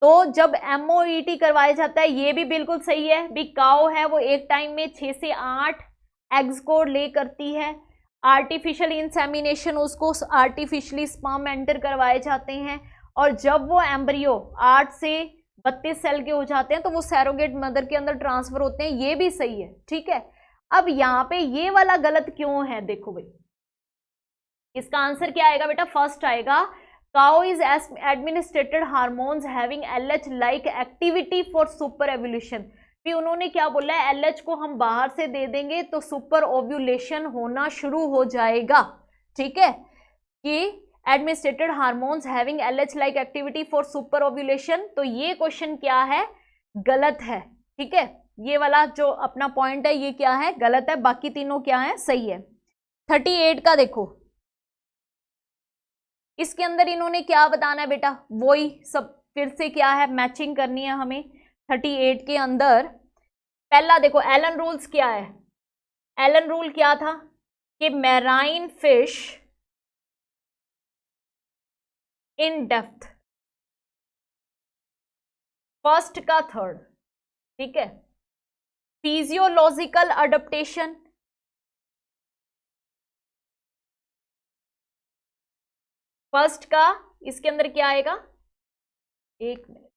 तो जब MOET करवाया जाता है, ये भी बिल्कुल सही है। भी काऊ है वो एक टाइम में 6 से 8 एग्स को ले करती है। आर्टिफिशियल इंसेमिनेशन, उसको आर्टिफिशियली स्पर्म एंटर करवाए जाते हैं। और जब वो एम्ब्रियो 8 से 32 सेल के हो जाते हैं तो वो सैरोगेट मदर के अंदर ट्रांसफर होते हैं, ये भी सही है, ठीक है। अब यहाँ पे ये वाला गलत क्यों है? देखो भाई, इसका आंसर क्या आएगा बेटा? फर्स्ट आएगा, cow is administered hormones having LH like activity for super evolution. भी उन्होंने क्या बोला है? LH को हम बाहर से दे देंगे तो सुपर ओव्यूलेशन होना शुरू हो जाएगा, ठीक है। कि administrated hormones having LH like activity for super ovulation. तो ये क्वेश्चन क्या है? गलत है, ठीक है। ये वाला जो अपना पॉइंट है ये क्या है? गलत है। बाकी तीनों क्या है? सही है। 38 का देखो, इसके अंदर इन्होंने क्या बताना है बेटा? वही सब फिर से क्या है? मैचिंग करनी है हमें। 38 के अंदर पहला देखो, एलन रूल्स क्या है? एलन रूल क्या था? कि marine fish in depth, first का थर्ड, ठीक है। फिजियोलॉजिकल अडेप्टेशन, फर्स्ट का, इसके अंदर क्या आएगा? एक मिनट,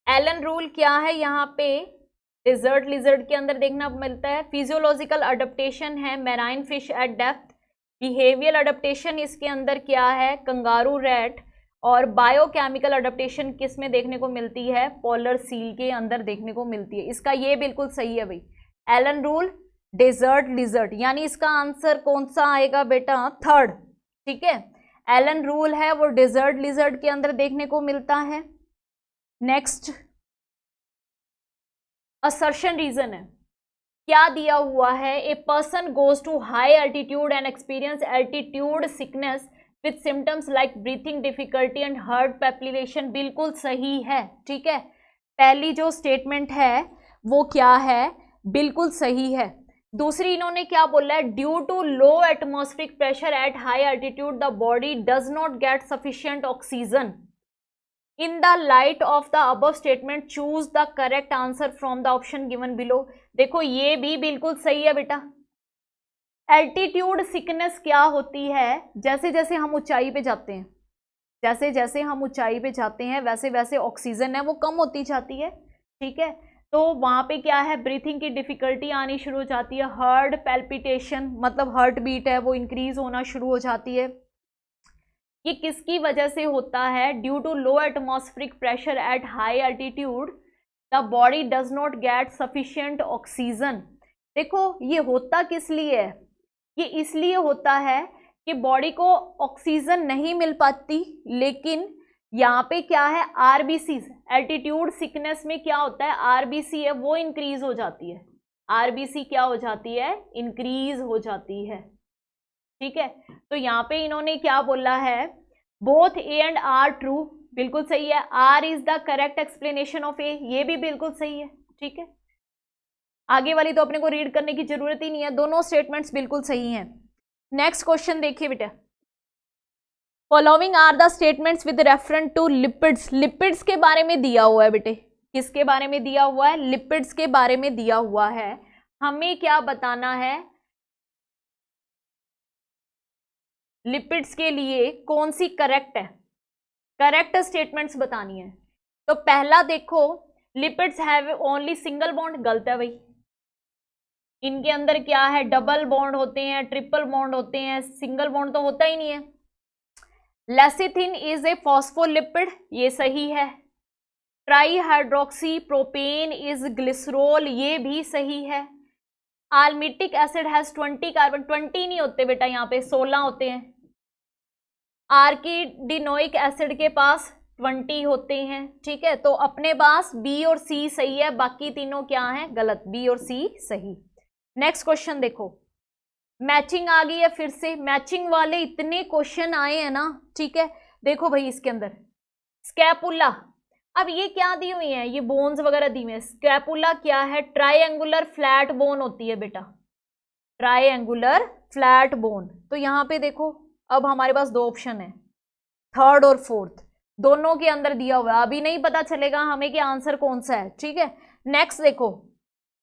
एलन रूल क्या है यहाँ पे? डिजर्ट लिजर्ड के अंदर देखना मिलता है। फिजियोलॉजिकल अडेप्टेशन है marine fish eight depth. Behavioural adaptation इसके अंदर क्या है? Kangaroo rat. और बायोकेमिकल अडेप्टेशन किस में देखने को मिलती है? पोलर सील के अंदर देखने को मिलती है। इसका ये बिल्कुल सही है भाई, एलन रूल, डेजर्ट लिजर्ड, यानी इसका आंसर कौन सा आएगा बेटा? थर्ड, ठीक है। एलन रूल है वो डेजर्ट लिजर्ड के अंदर देखने को मिलता है। नेक्स्ट असर्शन रीजन है, क्या दिया हुआ है? A person goes to high altitude and experience altitude sickness with symptoms like breathing difficulty and heart palpitation. बिल्कुल सही है, ठीक है। पहली जो स्टेटमेंट है वो क्या है, बिल्कुल सही है। दूसरी इन्होंने क्या बोला है, due to low atmospheric pressure at high altitude the body does not get sufficient oxygen. In the light of the above statement choose the correct answer from the option given below. देखो ये भी बिल्कुल सही है बेटा। एल्टीट्यूड सिकनेस क्या होती है, जैसे जैसे हम ऊंचाई पे जाते हैं, जैसे जैसे हम ऊंचाई पे जाते हैं वैसे वैसे ऑक्सीजन है वो कम होती जाती है, ठीक है। तो वहां पे क्या है, ब्रीथिंग की डिफिकल्टी आनी शुरू हो जाती है, हार्ट पैल्पिटेशन मतलब हार्ट बीट है वो इंक्रीज होना शुरू हो जाती है। ये किसकी वजह से होता है, due to low atmospheric pressure at high altitude the body does not get sufficient oxygen. देखो ये होता किस लिए है, ये इसलिए होता है कि बॉडी को ऑक्सीजन नहीं मिल पाती, लेकिन यहाँ पे क्या है, आरबीसी, एल्टीट्यूड सिकनेस में क्या होता है, आरबीसी है वो इंक्रीज हो जाती है, आरबीसी क्या हो जाती है, इंक्रीज हो जाती है, ठीक है। तो यहाँ पे इन्होंने क्या बोला है, both A and R true, बिल्कुल सही है। R is the correct explanation of A, ये भी बिल्कुल सही है, ठीक है। आगे वाली तो अपने को रीड करने की जरूरत ही नहीं है, दोनों स्टेटमेंट्स बिल्कुल सही हैं। नेक्स्ट क्वेश्चन देखिए बेटा, following are the statements with reference to lipids. Lipids के बारे में दिया हुआ है बेटे, किसके बारे में दिया हुआ है, लिपिड्स के बारे में दिया हुआ है। हमें क्या बताना है, लिपिड्स के लिए कौन सी करेक्ट है, करेक्ट स्टेटमेंट्स बतानी है। तो पहला देखो, lipids have only single bond, गलत है भाई। इनके अंदर क्या है, डबल बॉन्ड होते हैं, ट्रिपल बॉन्ड होते हैं, सिंगल बॉन्ड तो होता ही नहीं है। लेसिथिन इज ए फॉस्फोलिपिड, ये सही है। Try hydroxy propane is glycerol, ये भी सही है। आल्मिटिक एसिड हैज 20 कार्बन, 20 नहीं होते बेटा, यहाँ पे 16 होते हैं। आर्किडिनोइक एसिड के पास 20 होते हैं, ठीक है। तो अपने पास बी और सी सही है, बाकी तीनों क्या हैं, गलत, बी और सी सही। नेक्स्ट क्वेश्चन देखो, मैचिंग आ गई है फिर से, मैचिंग वाले इतने क्वेश्चन आए हैं ना, ठीक है। देखो भाई इसके अंदर स्कैपुला, अब ये क्या दी हुई है, ये बोन्स वगैरह दी हुई है। स्कैपुला क्या है, ट्राइएंगुलर फ्लैट बोन होती है बेटा, ट्राइएंगुलर फ्लैट बोन। तो यहाँ पे देखो अब हमारे पास दो ऑप्शन है, थर्ड और फोर्थ, दोनों के अंदर दिया हुआ है, अभी नहीं पता चलेगा हमें कि आंसर कौन सा है, ठीक है। नेक्स्ट देखो,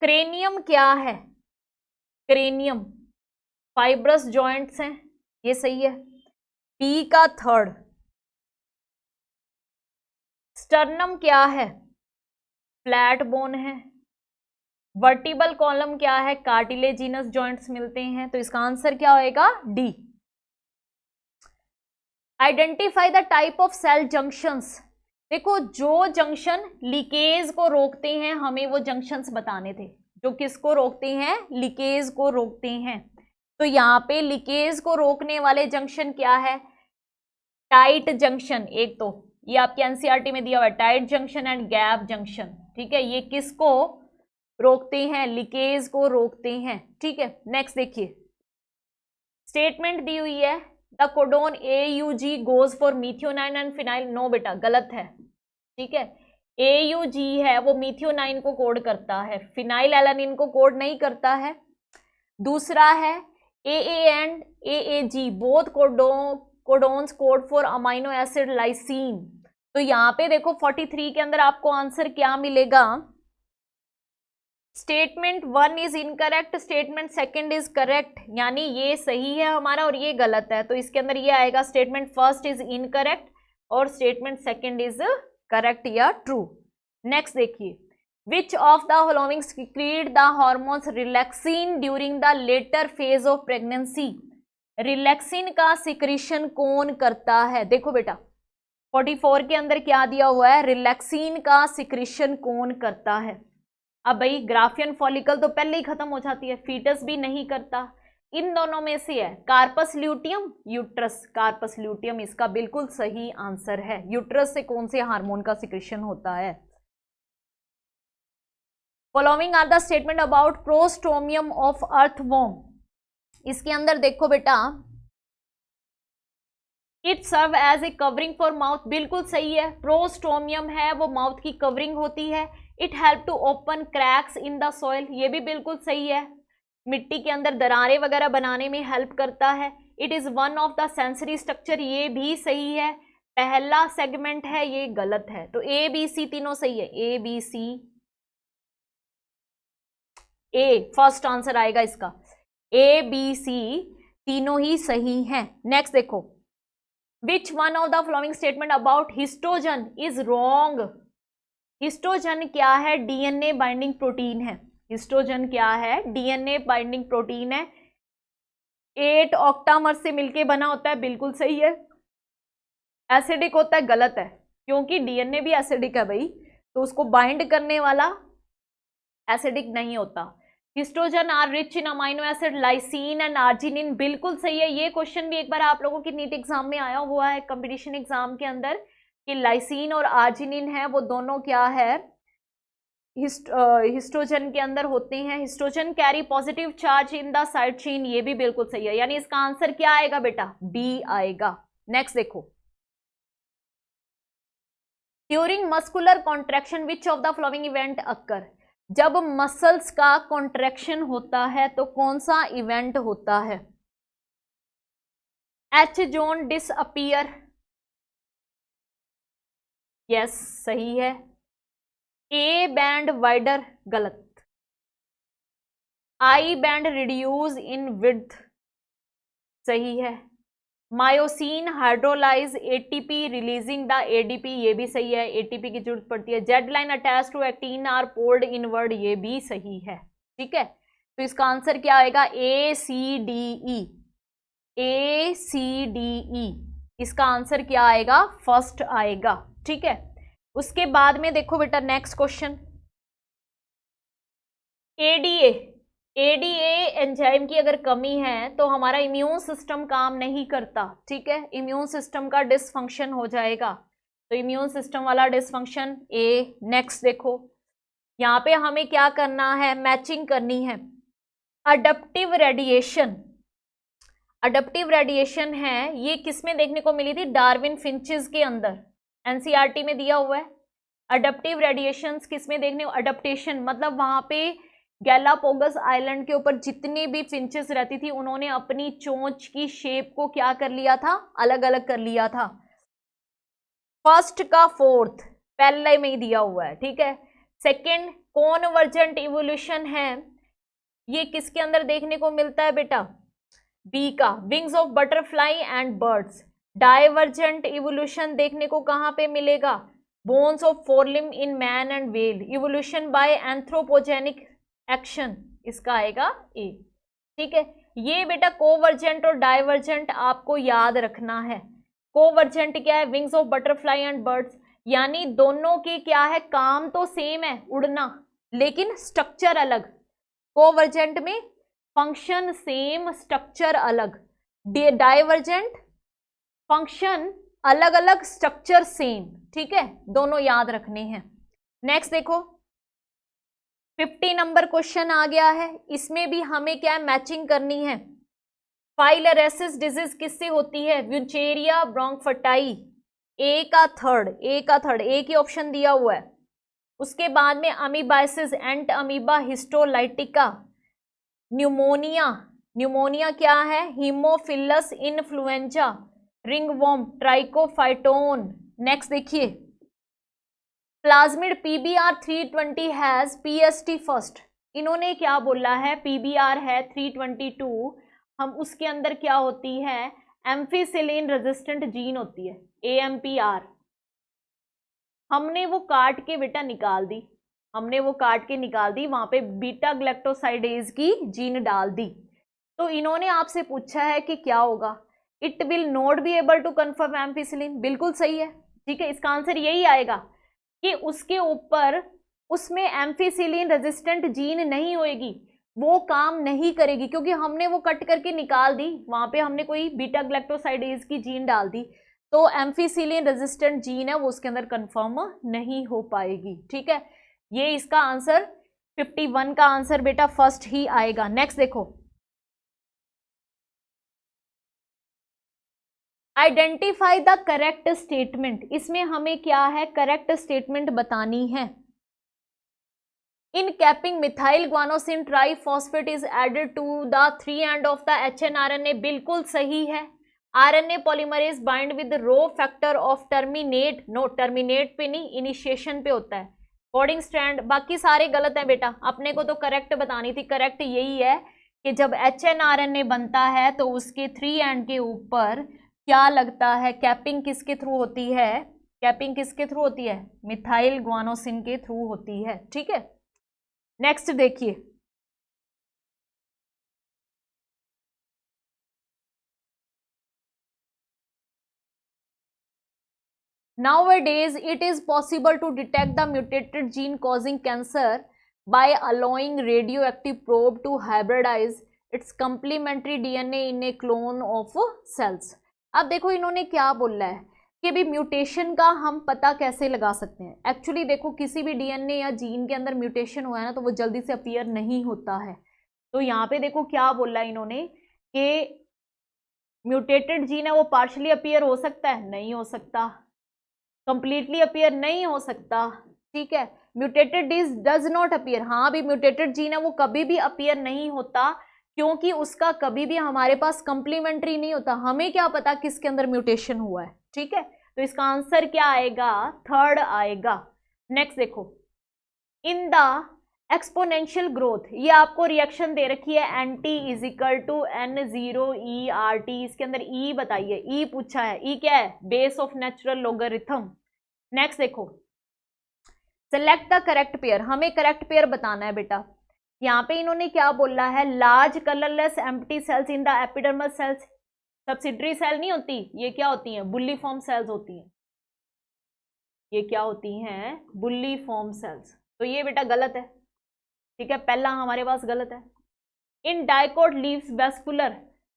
क्रेनियम क्या है, क्रेनियम फाइब्रस जॉइंट्स हैं, ये सही है, पी का थर्ड। स्टर्नम क्या है, फ्लैट बोन है। वर्टिबल कॉलम क्या है, कार्टिलेजिनस जॉइंट्स मिलते हैं, तो इसका आंसर क्या होएगा, D. Identify the type of cell junctions. देखो जो जंक्शन लीकेज को रोकते हैं, हमें वो जंक्शंस बताने थे, जो किसको रोकते हैं, लीकेज को रोकते हैं। तो यहाँ पे लीकेज को रोकने वाले जंक्शन क्या है, टाइट जंक्शन, एक तो ये आपके एनसीईआरटी में दिया हुआ है, tight junction and gap junction, ठीक है। ये किसको रोकते हैं, लीकेज को रोकते हैं, ठीक है। नेक्स्ट देखिए, स्टेटमेंट दी हुई है, the codon AUG goes for methionine and phenyl, no बेटा गलत है, ठीक है। AUG है वो मिथ्योनाइन को कोड करता है, फिनाइल एलानिन को कोड नहीं करता है। दूसरा है AA and AAG both codons code for amino acid lysine. तो यहाँ पे देखो 43 के अंदर आपको आंसर क्या मिलेगा, statement 1 is incorrect, statement 2 is correct, यानी ये सही है हमारा और ये गलत है। तो इसके अंदर ये आएगा, स्टेटमेंट 1 इज इनकरेक्ट और स्टेटमेंट 2 इज करेक्ट या ट्रू। नेक्स्ट देखिए, विच of the following secret the hormones relaxin during the later phase of pregnancy. Relaxin का सिक्रीशन कौन करता है, देखो बेटा 44 के अंदर क्या दिया हुआ है, रिलैक्सिन का सिक्रीशन कौन करता है। अब भाई ग्राफियन फॉलिकल तो पहले ही खत्म हो जाती है, फीटस भी नहीं करता, इन दोनों में से है corpus luteum, uterus. Corpus luteum इसका बिल्कुल सही आंसर है। यूट्रस से कौन से हार्मोन का सिक्रीशन होता है। Following are the statement about prostomium of earthworm. इसके अंदर देखो बेटा it serve as a covering for mouth, बिल्कुल सही है। प्रोस्टोमियम है वो माउथ की कवरिंग होती है। It help to open cracks in the soil, ये भी बिल्कुल सही है, मिट्टी के अंदर दरारें वगैरह बनाने में हेल्प करता है। It is one of the sensory structure, ये भी सही है। पहला सेगमेंट है ये गलत है, तो ए बी सी तीनों सही है। A B C, A first answer आएगा इसका। ए बी सी तीनों ही सही हैं। नेक्स्ट देखो, which one of the following statement about histogen is wrong. Histogen क्या है? डीएनए बाइंडिंग प्रोटीन है। हिस्टोजन क्या है? डीएनए बाइंडिंग प्रोटीन है। 8 ऑक्टामर से मिलके बना होता है, बिल्कुल सही है। एसिडिक होता है, गलत है, क्योंकि डीएनए भी एसिडिक है भाई, तो उसको बाइंड करने वाला एसिडिक नहीं होता। Histogen are rich in amino acid lysine and arginine, बिल्कुल सही है। ये क्वेश्चन भी एक बार आप लोगों की नीट एग्जाम में आया हुआ है, कंपटीशन एग्जाम के अंदर, कि लाइसिन और आर्जिनिन है वो दोनों क्या है, हिस्टोजन के अंदर होते हैं। Histogen carry positive charge in the side chain, ये भी बिल्कुल सही है। यानी इसका आंसर क्या आएगा बेटा? बी आएगा। नेक्स्ट देखो, during muscular contraction which of the following event occur. जब मसल्स का कॉन्ट्रैक्शन होता है तो कौन सा इवेंट होता है? एच जोन डिसअपियर, यस सही है। ए बैंड वाइडर, गलत। I band reduce in width, सही है। Myosin hydrolyse ATP releasing the ADP, ये भी सही है, एटीपी की जरूरत पड़ती है। Z line attach to actin are pulled inward, ये भी सही है। ठीक है, तो इसका आंसर क्या आएगा? ए सी डी ई, ए सी डी ई, इसका आंसर क्या आएगा? फर्स्ट आएगा। ठीक है, उसके बाद में देखो बेटा next question, ADA, ADA enzyme की अगर कमी है तो हमारा इम्यून सिस्टम काम नहीं करता। ठीक है, इम्यून सिस्टम का डिसफंक्शन हो जाएगा, तो इम्यून सिस्टम वाला डिसफंक्शन ए। नेक्स्ट देखो, यहाँ पे हमें क्या करना है? मैचिंग करनी है। अडप्टिव रेडिएशन, अडप्टिव रेडिएशन है ये किसमें देखने को मिली थी? डार्विन फिंचेस के अंदर, एनसीईआरटी में दिया हुआ है। अडप्टिव रेडिएशंस किसमें देखने को? अडप्टेशन मतलब वहां पे गैलापागोस आइलैंड के ऊपर जितनी भी फिंचेस रहती थी उन्होंने अपनी चोंच की शेप को क्या कर लिया था? अलग अलग कर लिया था। फर्स्ट का फोर्थ पहले में ही दिया हुआ है। ठीक है, सेकेंड कॉन्वर्जेंट इवोल्यूशन है, ये किसके अंदर देखने को मिलता है बेटा? बी का, wings of butterfly and birds. Divergent evolution देखने को कहां पे मिलेगा? Bones of forelimb in man and whale. Evolution by anthropogenic action, इसका आएगा ए। ठीक है, ये बेटा कोवर्जेंट और डाइवर्जेंट आपको याद रखना है। कोवर्जेंट क्या है? Wings of butterfly and birds, यानी दोनों की क्या है? काम तो सेम है, उड़ना, लेकिन स्ट्रक्चर अलग। कोवर्जेंट में फंक्शन सेम, स्ट्रक्चर अलग। डाइवर्जेंट फंक्शन अलग अलग, स्ट्रक्चर सेम। ठीक है, दोनों याद रखने हैं। नेक्स्ट देखो, 50 नंबर क्वेश्चन आ गया है, इसमें भी हमें क्या मैचिंग करनी है। फाइलरेसिस डिजीज किससे होती है? व्यूचेरिया ब्रोंकफटाई। ए का थर्ड, ए का थर्ड, ए की ऑप्शन दिया हुआ है। उसके बाद में amoebiasis, entamoeba histolytica. Pneumonia, pneumonia क्या है? Haemophilus influenza. Ringworm, trichophyton. Next देखिए, plasmid PBR 320 has PST first. इन्होंने क्या बोला है? पीबीआर है 322, हम उसके अंदर क्या होती है? एम्फीसिलिन रेजिस्टेंट जीन होती है, एएमपीआर। हमने वो काट के बेटा निकाल दी, हमने वो काट के निकाल दी, वहां पे बीटा ग्लैक्टोसाइडेज की जीन डाल दी। तो इन्होंने आपसे पूछा है कि क्या होगा? It will not be able to confirm ampicillin, बिल्कुल सही है। ठीक है, इसका आंसर यही आएगा कि उसके ऊपर उसमें एम्फीसिलिन रेजिस्टेंट जीन नहीं होएगी, वो काम नहीं करेगी, क्योंकि हमने वो कट करके निकाल दी, वहां पे हमने कोई बीटा ग्लैक्टोसाइडेज की जीन डाल दी, तो एम्फीसिलिन रेजिस्टेंट जीन है वो उसके अंदर कंफर्म नहीं हो पाएगी। ठीक है, ये इसका आंसर 51 का आंसर बेटा फर्स्ट ही आएगा। नेक्स्ट देखो, आइडेंटिफाई द करेक्ट स्टेटमेंट, इसमें हमें क्या है, करेक्ट स्टेटमेंट बतानी है। In capping methyl guanosine triphosphate is added to the 3 end of the HNRNA, बिल्कुल सही है। RNA polymerase bind with rho factor of terminate, no terminate पे नहीं, इनिशिएशन पे होता है। कोडिंग स्ट्रैंड, बाकी सारे गलत हैं बेटा, अपने को तो करेक्ट बतानी थी। करेक्ट यही है कि जब HNRNA बनता है तो उसके 3 एंड के ऊपर क्या लगता है, कैपिंग किसके थ्रू होती है, कैपिंग किसके थ्रू होती है, मिथाइल ग्वानोसिन के थ्रू होती है। ठीक है, नेक्स्ट देखिए, nowadays it is possible to detect the mutated gene causing cancer by allowing radioactive probe to hybridize its complementary DNA in a clone of cells। अब देखो इन्होंने क्या बोला है कि भी म्यूटेशन का हम पता कैसे लगा सकते हैं। एक्चुअली देखो किसी भी डीएनए या जीन के अंदर म्यूटेशन हुआ है ना तो वो जल्दी से अपीयर नहीं होता है। तो यहाँ पे देखो क्या बोला है इन्होंने कि म्यूटेटेड जीन है वो पार्शली अपीयर हो सकता है, नहीं हो सकता, कंप्लीटली अपीयर नहीं हो सकता। ठीक है, म्यूटेटेड डज नॉट अपीयर, हाँ भी म्यूटेटेड जीन है वो कभी भी अपीयर नहीं होता क्योंकि उसका कभी भी हमारे पास कंप्लीमेंट्री नहीं होता। हमें क्या पता किसके अंदर म्यूटेशन हुआ है। ठीक है, तो इसका आंसर क्या आएगा, थर्ड आएगा। नेक्स्ट देखो, इन द एक्सपोनेंशियल ग्रोथ, ये आपको रिएक्शन दे रखी है anti is equal to N0ERT, इसके अंदर ई बताइए, ई पूछा है, ई क्या है, base of natural logarithm. Next देखो, सेलेक्ट द करेक्ट पेयर, हमें करेक्ट पेयर बताना है बेटा। यहाँ पे इन्होंने क्या बोला है, large colourless empty cells in the epidermal cells, subsidiary cell नहीं होती, ये क्या होती हैं, बुल्ली फॉर्म सेल्स होती हैं, ये क्या होती हैं, बुल्ली फॉर्म सेल्स। तो ये बेटा गलत है। ठीक है, पहला हमारे पास गलत है। In dicot leaves vascular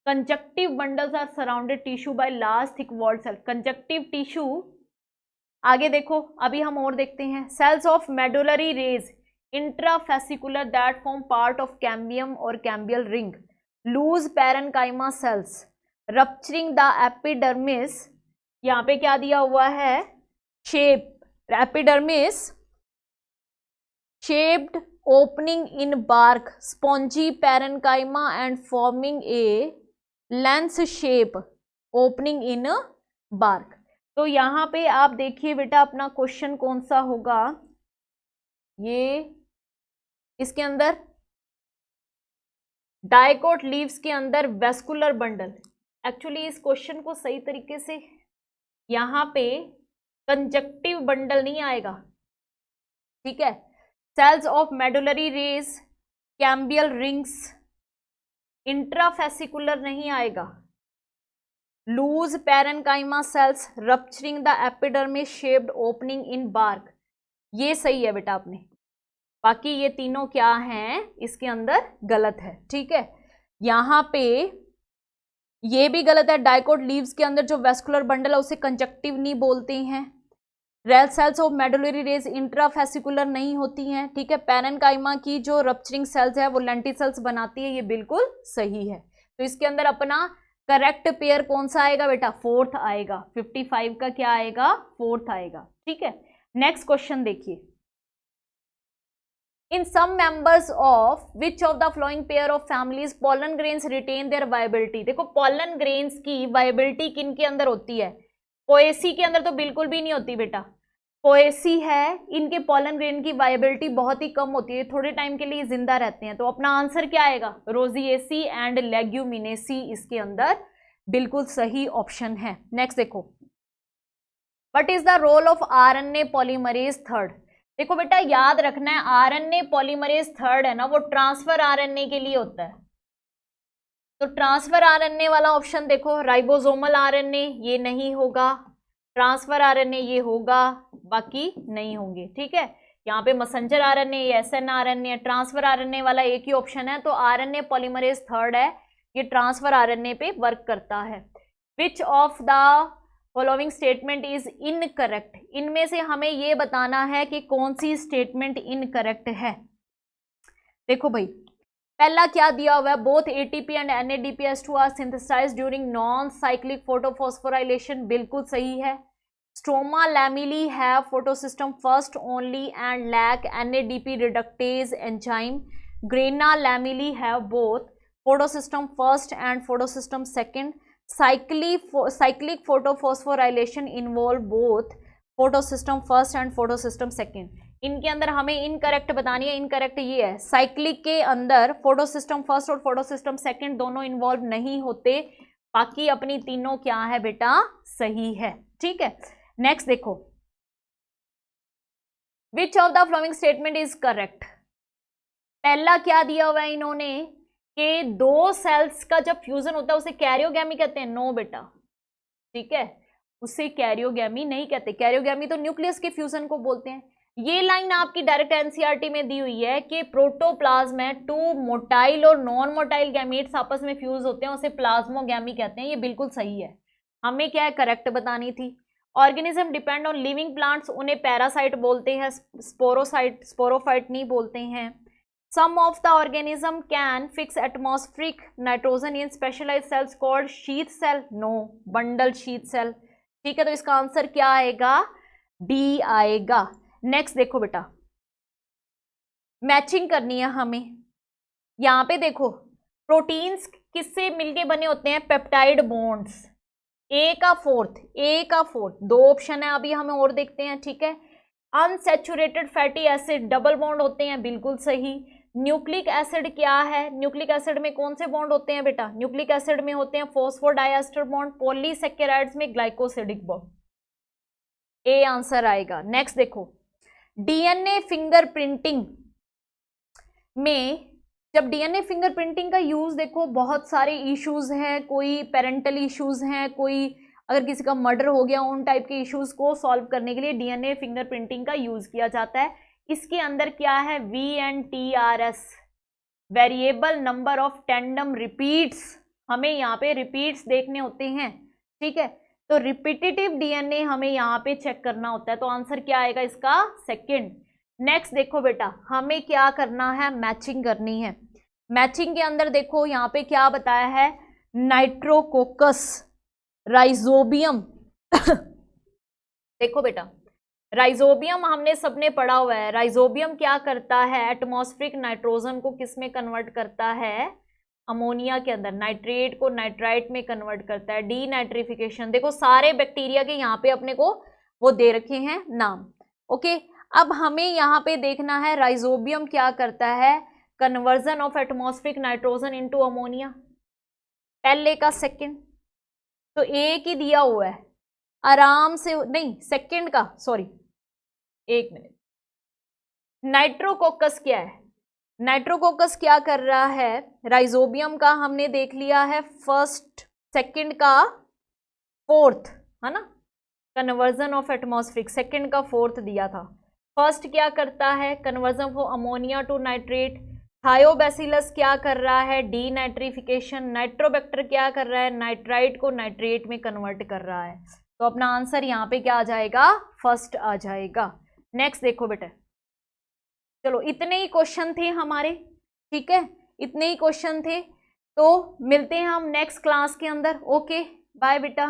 conjunctive bundles are surrounded tissue by large thick walled cell, conjunctive tissue. आगे देखो, अभी हम और देखते हैं, cells of medullary rays intrafascicular that form part of cambium और cambial ring, loose parenchyma cells rupturing the epidermis, यहाँ पे क्या दिया हुआ है, shape epidermis shaped opening in bark, spongy parenchyma and forming a lens shape opening in bark। तो यहाँ पे आप देखिए बेटा अपना क्वेश्चन कौन सा होगा, ये इसके अंदर डाइकोट लीव्स के अंदर वेस्कुलर बंडल। एक्चुअली इस क्वेश्चन को सही तरीके से यहाँ पे कंजक्टिव बंडल नहीं आएगा। ठीक है, cells of medullary rays, cambial rings, intrafascicular नहीं आएगा, loose parenchyma cells rupturing the epidermis shaped opening in bark, ये सही है बेटा आपने। बाकी ये तीनों क्या हैं, इसके अंदर गलत है। ठीक है, यहाँ पे ये भी गलत है, डाइकोट लीव्स के अंदर जो वेस्कुलर बंडल है उसे कंजक्टिव नहीं बोलते हैं। Rail cells of medullary rays intrafascicular नहीं होती हैं। ठीक है, पैरेनकाइमा की जो रप्चरिंग सेल्स है वो लेंटिसेल्स बनाती है, ये बिल्कुल सही है। तो इसके अंदर अपना करेक्ट पेयर कौन सा आएगा बेटा, फोर्थ आएगा। 55 का क्या आएगा, फोर्थ आएगा। ठीक है, नेक्स्ट क्वेश्चन देखिए, in some members of which of the following pair of families pollen grains retain their viability. देखो पॉलन ग्रेन्स की वायबिलिटी किन के अंदर होती है, पोएसी के अंदर तो बिल्कुल भी नहीं होती बेटा। पोएसी है, इनके पॉलन ग्रेन की वायबिलिटी बहुत ही कम होती है, थोड़े टाइम के लिए जिंदा रहते हैं। तो अपना आंसर क्या आएगा, रोजिएसी एंड लेग्यूमिनेसी इसके अंदर बिल्कुल सही ऑप्शन है। नेक्स्ट देखो, what is the role of RNA polymerase third. देखो बेटा याद रखना है, आरएनए पॉलीमरेज थर्ड है ना वो ट्रांसफर आरएनए के लिए होता है। तो ट्रांसफर आरएनए वाला ऑप्शन देखो, राइबोसोमल आरएनए ये नहीं होगा, ट्रांसफर आरएनए ये होगा, बाकी नहीं होंगे। ठीक है, यहाँ पे messenger RNA, SN RNA, transfer RNA वाला एक ही ऑप्शन है। तो आरएनए पॉलीमरेज थर्ड है, ये ट्रांसफर आरएनए पे वर्क करता है। विच of the following statement is incorrect, इनमें से हमें ये बताना है कि कौन सी स्टेटमेंट इनकरेक्ट है। देखो भाई, पहला क्या दिया हुआ है, both ATP and NADPH2 are synthesised during non cyclic photophosphorylation, बिल्कुल सही है। Stroma lamellae have photosystem first only and lack NADP reductase enzyme. Grana lamellae have both photosystem first and photosystem second. Cyclic photophosphorylation involve both photosystem first and photosystem second. इनके अंदर हमें इनकरेक्ट बतानी है, इनकरेक्ट ये है, साइक्लिक के अंदर फोटोसिस्टम फर्स्ट और फोटोसिस्टम सेकेंड दोनों इन्वॉल्व नहीं होते, बाकी अपनी तीनों क्या है बेटा, सही है। ठीक है, नेक्स्ट देखो, विच of the following statement is correct. पहला क्या दिया हुआ है इन्होंने कि दो सेल्स का जब फ्यूजन होता है उसे कैरियोगैमी कहते हैं, नो बेटा, ठीक है, उसे कैरियोगैमी नहीं कहते, कैरियोगैमी तो न्यूक्लियस के फ्यूजन को बोलते हैं। ये लाइन आपकी डायरेक्ट एनसीईआरटी में दी हुई है कि प्रोटोप्लाज्म में टू मोटाइल और नॉन मोटाइल गैमीट्स आपस में फ्यूज होते हैं, उसे प्लाज्मोगैमी कहते हैं, ये बिल्कुल सही है। हमें क्या है, करेक्ट बतानी थी। Organism depend on living plants, उन्हें पैरासाइट बोलते हैं, स्पोरोफाइट नहीं बोलते हैं। Some of the organism can fix atmospheric nitrogen in specialised cells called sheath cell, no, bundle sheath cell. ठीक है, तो इसका आंसर क्या आएगा, डी आएगा। नेक्स्ट देखो बेटा, मैचिंग करनी है हमें। यहां पे देखो, प्रोटीन्स किससे मिलके बने होते हैं, पेप्टाइड बॉन्ड्स, ए का फोर्थ, दो ऑप्शन है, अभी हमें और देखते हैं। ठीक है, unsaturated fatty acid double bond होते हैं, बिल्कुल सही। न्यूक्लिक एसिड क्या है, न्यूक्लिक एसिड में कौन से बॉन्ड होते हैं बेटा, न्यूक्लिक एसिड में होते हैं फॉस्फोडाइएस्टर बॉन्ड, पॉलीसैकेराइड्स में ग्लाइकोसिडिक बॉन्ड, ए आंसर आएगा। नेक्स्ट देखो, डीएनए फिंगरप्रिंटिंग में, जब डीएनए फिंगरप्रिंटिंग का यूज देखो, बहुत सारे इश्यूज हैं, कोई पेरेंटल इश्यूज हैं, कोई अगर किसी का मर्डर हो गया, उन टाइप के इश्यूज को सॉल्व करने के लिए डीएनए फिंगरप्रिंटिंग का यूज किया जाता है। इसके अंदर क्या है, VNTRS, variable number of tandem repeats, हमें यहाँ पे रिपीट्स देखने होते हैं। ठीक है, तो रिपीटेटिव डीएनए हमें यहाँ पे चेक करना होता है, तो आंसर क्या आएगा इसका, सेकंड। नेक्स्ट देखो बेटा, हमें क्या करना है, मैचिंग करनी है। मैचिंग के अंदर देखो यहाँ पे क्या बताया है, नाइट्रोकोकस राइजोबियम देखो बेटा, राइजोबियम हमने सबने पढ़ा हुआ है, राइजोबियम क्या करता है, एटमॉस्फेरिक नाइट्रोजन को किस में कन्वर्ट करता है, अमोनिया के अंदर, नाइट्रेट को नाइट्राइट में कन्वर्ट करता है, डीनाइट्रिफिकेशन। देखो सारे बैक्टीरिया के यहाँ पे अपने को वो दे रखे हैं नाम। ओके, अब हमें यहाँ पे देखना है राइजोबियम क्या करता है, conversion of atmospheric nitrogen into ammonia, पहले का सेकंड, तो एक ही दिया हुआ है, आराम से, नहीं सेकंड का, सॉरी एक मिनट, नाइट्रोकोकस क्या है, नाइट्रोकोकस क्या कर रहा है, राइजोबियम का हमने देख लिया है फर्स्ट, सेकंड का फोर्थ, है ना, कन्वर्जन ऑफ एटमॉस्फेरिक, सेकंड का फोर्थ दिया था। फर्स्ट क्या करता है, conversion of ammonia to nitrate. Thiobacillus क्या कर रहा है, डीनाइट्रिफिकेशन। नाइट्रोबैक्टर क्या कर रहा है, नाइट्राइट को नाइट्रेट में कन्वर्ट कर रहा है। तो अपना आंसर यहाँ पे क्या आ जाएगा, फर्स्ट आ जाएगा। नेक्स्ट देखो बेटा, चलो इतने ही क्वेश्चन थे हमारे, ठीक है, इतने ही क्वेश्चन थे, तो मिलते हैं हम नेक्स्ट क्लास के अंदर। ओके, बाय बेटा।